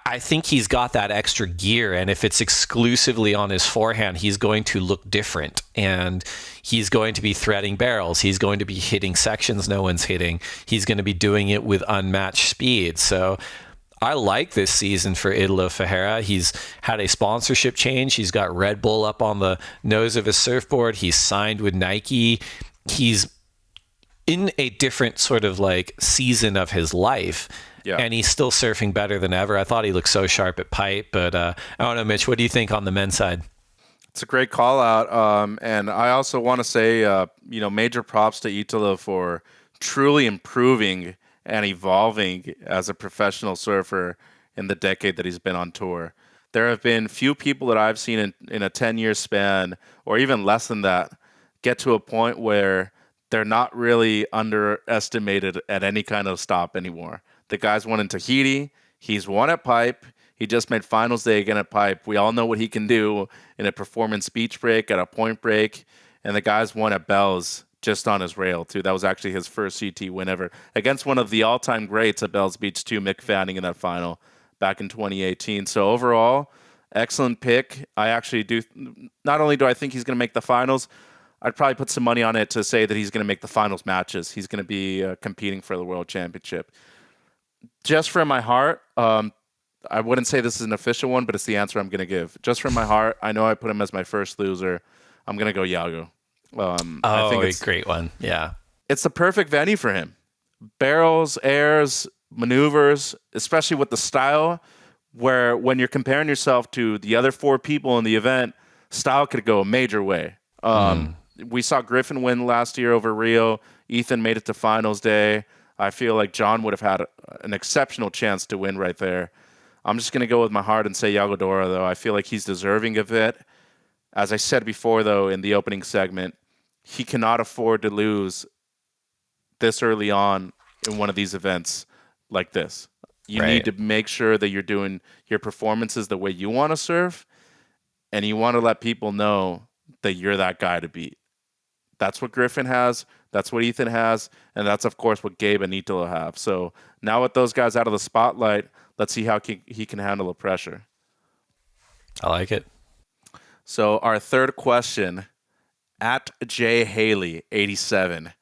I think he's got that extra gear, and if it's exclusively on his forehand, he's going to look different, and he's going to be threading barrels. He's going to be hitting sections no one's hitting. He's going to be doing it with unmatched speed. So I like this season for Italo Ferreira. He's had a sponsorship change. He's got Red Bull up on the nose of his surfboard. He's signed with Nike. He's in a different sort of like season of his life. Yeah. And he's still surfing better than ever. I thought he looked so sharp at pipe, but I don't know, Mitch, what do you think on the men's side? It's a great call out. And I also want to say, major props to Italo for truly improving and evolving as a professional surfer in the decade that he's been on tour. There have been few people that I've seen in a 10-year span, or even less than that, get to a point where they're not really underestimated at any kind of stop anymore. The guy's won in Tahiti. He's won at Pipe. He just made finals day again at Pipe. We all know what he can do in a performance beach break, at a point break. And the guy's won at Bell's just on his rail, too. That was actually his first CT win ever against one of the all-time greats at Bell's Beach, too, Mick Fanning, in that final back in 2018. So overall, excellent pick. I actually do. Not only do I think he's going to make the finals, I'd probably put some money on it to say that he's going to make the finals matches. He's going to be competing for the World Championship. Just from my heart, I wouldn't say this is an official one, but it's the answer I'm going to give. Just from my heart, I know I put him as my first loser. I'm going to go Yago. I think it's a great one. Yeah. It's the perfect venue for him. Barrels, airs, maneuvers, especially with the style, where when you're comparing yourself to the other four people in the event, style could go a major way. We saw Griffin win last year over Rio. Ethan made it to finals day. I feel like John would have had an exceptional chance to win right there. I'm just going to go with my heart and say Yago Dora, though. I feel like he's deserving of it. As I said before, though, in the opening segment, he cannot afford to lose this early on in one of these events like this. You need to make sure that you're doing your performances the way you want to serve, and you want to let people know that you're that guy to beat. That's what Griffin has. That's what Ethan has. And that's, of course, what Gabe and Italo have. So now with those guys out of the spotlight, let's see how he can handle the pressure. I like it. So our third question, at J Haley 87.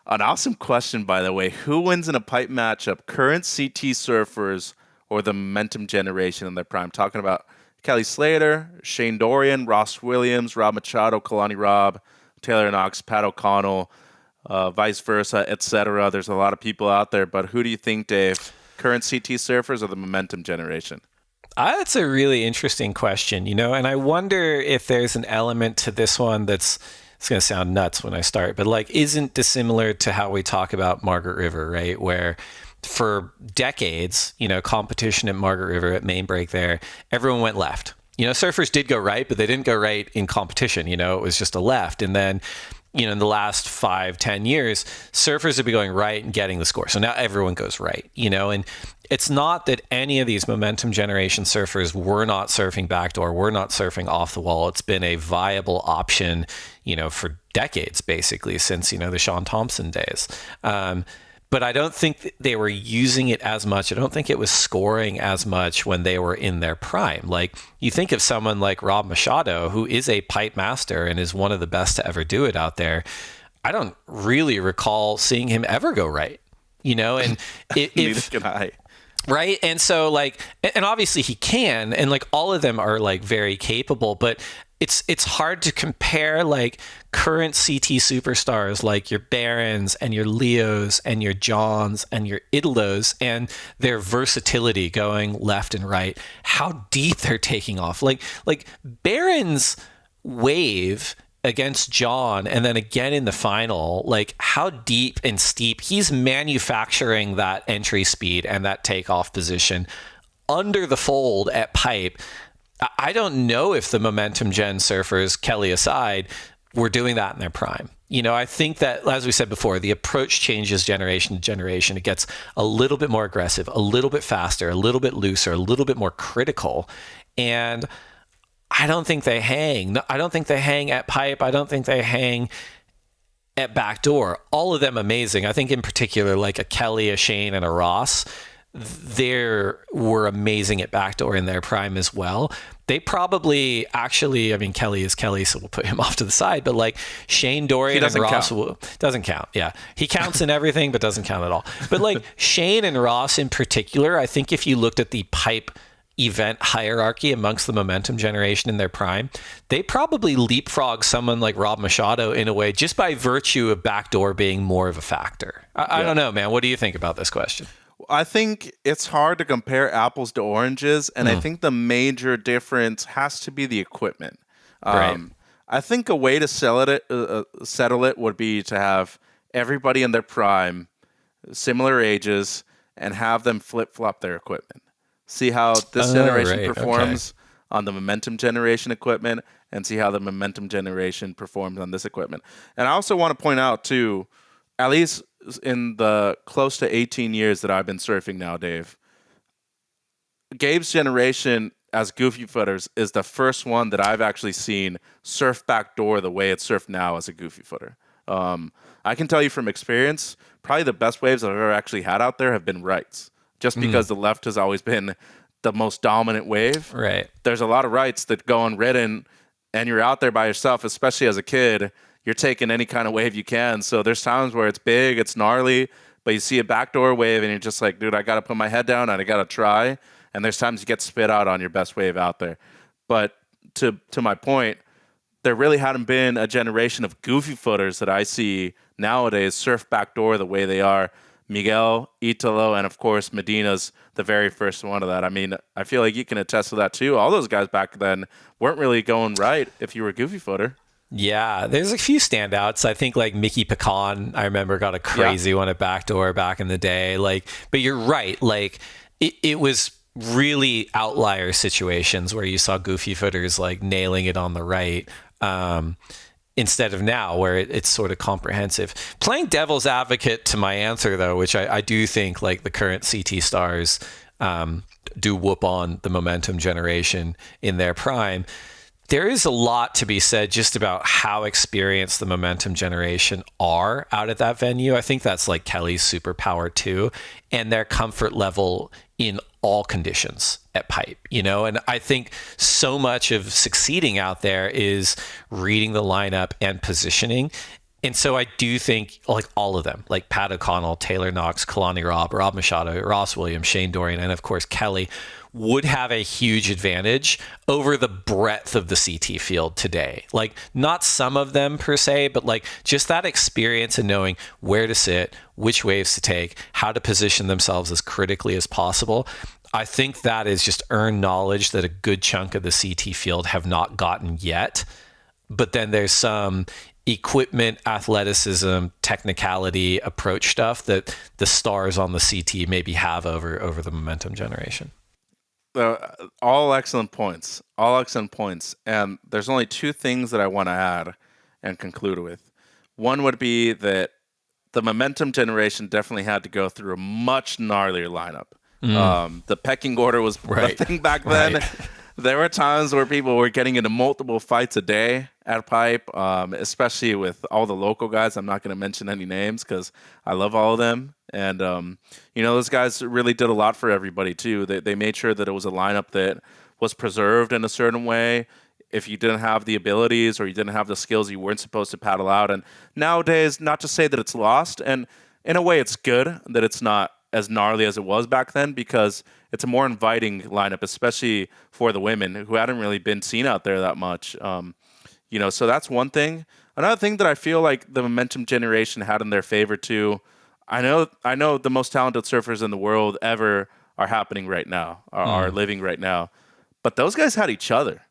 An awesome question, by the way. Who wins in a pipe matchup? Current CT surfers or the momentum generation in their prime? Talking about Kelly Slater, Shane Dorian, Ross Williams, Rob Machado, Kalani Robb, Taylor Knox, Pat O'Connell, vice versa, etc. There's a lot of people out there, but who do you think, Dave? Current CT surfers or the momentum generation? That's a really interesting question, and I wonder if there's an element to this one it's going to sound nuts when I start, but like isn't dissimilar to how we talk about Margaret River, right? Where for decades, competition at Margaret River at main break there, everyone went left. Surfers did go right, but they didn't go right in competition. It was just a left. And then, in the last 5-10 years, surfers have been going right and getting the score. So now everyone goes right, and it's not that any of these momentum generation surfers were not surfing backdoor, were not surfing off the wall. It's been a viable option, for decades, basically, since, the Sean Thompson days. But I don't think they were using it as much. I don't think it was scoring as much when they were in their prime. Like, you think of someone like Rob Machado, who is a pipe master and is one of the best to ever do it out there. I don't really recall seeing him ever go right, and neither can I. Right. And so and obviously he can, and all of them are very capable, but it's hard to compare current CT superstars like your Barons and your Leos and your Johns and your Italos and their versatility going left and right, how deep they're taking off. Like Barons wave against John and then again in the final, how deep and steep he's manufacturing that entry speed and that takeoff position under the fold at pipe. I don't know if the momentum gen surfers, Kelly aside, were doing that in their prime. I think that, as we said before, the approach changes generation to generation. It gets a little bit more aggressive, a little bit faster, a little bit looser, a little bit more critical. And I don't think they hang. I don't think they hang at pipe. I don't think they hang at backdoor. All of them amazing. I think in particular, like a Kelly, a Shane, and a Ross, they were amazing at backdoor in their prime as well. They probably actually, I mean, Kelly is Kelly, so we'll put him off to the side. But like Shane Dorian and Ross doesn't count. Yeah, he counts in everything, but doesn't count at all. But like Shane and Ross in particular, I think if you looked at the pipe event hierarchy amongst the momentum generation in their prime, they probably leapfrog someone like Rob Machado in a way just by virtue of backdoor being more of a factor. I don't know, man. What do you think about this question? I think it's hard to compare apples to oranges, and I think the major difference has to be the equipment. Right. I think a way to settle it would be to have everybody in their prime, similar ages, and have them flip-flop their equipment. See how this generation performs on the momentum generation equipment, and see how the momentum generation performs on this equipment. And I also want to point out, too, at least in the close to 18 years that I've been surfing now, Dave, Gabe's generation as goofy footers is the first one that I've actually seen surf backdoor the way it's surfed now as a goofy footer. I can tell you from experience, probably the best waves I've ever actually had out there have been Wrights, just because the left has always been the most dominant wave. Right. There's a lot of Wrights that go unridden, and you're out there by yourself, especially as a kid. You're taking any kind of wave you can. So there's times where it's big, it's gnarly, but you see a backdoor wave and you're just like, dude, I got to put my head down and I got to try. And there's times you get spit out on your best wave out there. But to my point, there really hadn't been a generation of goofy footers that I see nowadays surf backdoor the way they are. Miguel, Italo, and of course, Medina's the very first one of that. I mean, I feel like you can attest to that too. All those guys back then weren't really going right if you were a goofy footer. Yeah, there's a few standouts. I think like Mickey Pecan, I remember got a crazy one at backdoor back in the day. Like, but you're right. Like it was really outlier situations where you saw goofy footers like nailing it on the right. Instead of now where it's sort of comprehensive. Playing devil's advocate to my answer though, which I do think like the current CT stars do whoop on the momentum generation in their prime. There is a lot to be said just about how experienced the momentum generation are out at that venue. I think that's like Kelly's superpower too, and their comfort level in all conditions at pipe, you know? And I think so much of succeeding out there is reading the lineup and positioning. And so I do think like all of them, like Pat O'Connell, Taylor Knox, Kalani Rob Machado, Ross Williams, Shane Dorian, and of course Kelly would have a huge advantage over the breadth of the CT field today. Like not some of them per se, but like just that experience and knowing where to sit, which waves to take, how to position themselves as critically as possible. I think that is just earned knowledge that a good chunk of the CT field have not gotten yet. But then there's some equipment, athleticism, technicality, approach stuff that the stars on the CT maybe have over the momentum generation. All excellent points. All excellent points. And there's only two things that I want to add and conclude with. One would be that the momentum generation definitely had to go through a much gnarlier lineup. The pecking order was the thing back then. Right. There were times where people were getting into multiple fights a day at pipe, especially with all the local guys. I'm not going to mention any names because I love all of them. And, those guys really did a lot for everybody, too. They made sure that it was a lineup that was preserved in a certain way. If you didn't have the abilities or you didn't have the skills, you weren't supposed to paddle out. And nowadays, not to say that it's lost, and in a way it's good that it's not as gnarly as it was back then because it's a more inviting lineup, especially for the women who hadn't really been seen out there that much. So that's one thing. Another thing that I feel like the momentum generation had in their favor too, I know the most talented surfers in the world ever are happening right now, are living right now. But those guys had each other,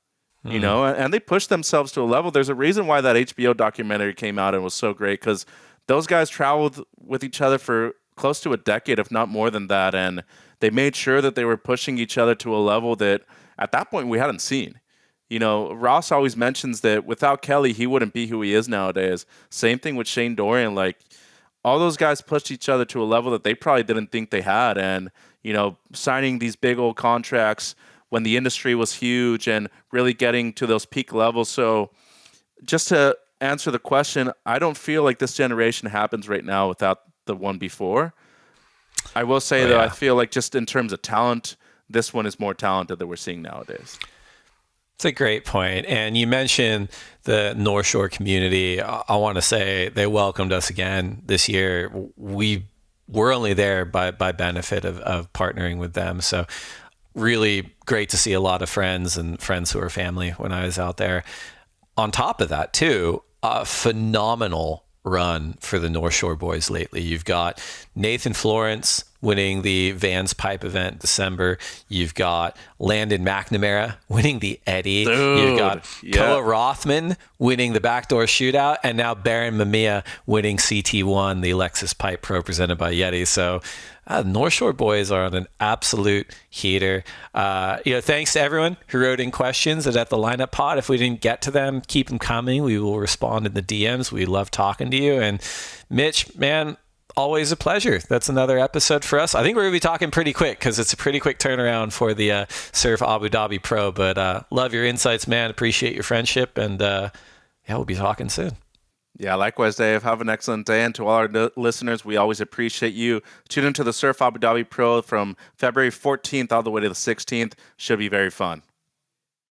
and they pushed themselves to a level. There's a reason why that HBO documentary came out and was so great because those guys traveled with each other for close to a decade, if not more than that. And they made sure that they were pushing each other to a level that at that point we hadn't seen. Ross always mentions that without Kelly, he wouldn't be who he is nowadays. Same thing with Shane Dorian. Like, all those guys pushed each other to a level that they probably didn't think they had. And, signing these big old contracts when the industry was huge and really getting to those peak levels. So just to answer the question, I don't feel like this generation happens right now without the one before. I will say, Oh, though, yeah. I feel like just in terms of talent, this one is more talented than we're seeing nowadays. It's a great point. And you mentioned the North Shore community. I want to say they welcomed us again this year. We're only there by benefit of partnering with them. So really great to see a lot of friends and friends who are family when I was out there. On top of that, too, a phenomenal run for the North Shore boys lately. You've got Nathan Florence winning the Vans Pipe event in December. You've got Landon McNamara winning the Eddie. You've got Koa Rothman winning the backdoor shootout. And now Baron Mamiya winning CT1, the Lexus Pipe Pro presented by Yeti. So North Shore boys are on an absolute heater. Thanks to everyone who wrote in questions at the lineup pod. If we didn't get to them, keep them coming. We will respond in the DMs. We love talking to you. And Mitch, man, always a pleasure. That's another episode for us. I think we're going to be talking pretty quick because it's a pretty quick turnaround for the Surf Abu Dhabi Pro. But love your insights, man. Appreciate your friendship. And we'll be talking soon. Yeah, likewise, Dave. Have an excellent day. And to all our listeners, we always appreciate you. Tune into the Surf Abu Dhabi Pro from February 14th all the way to the 16th. Should be very fun.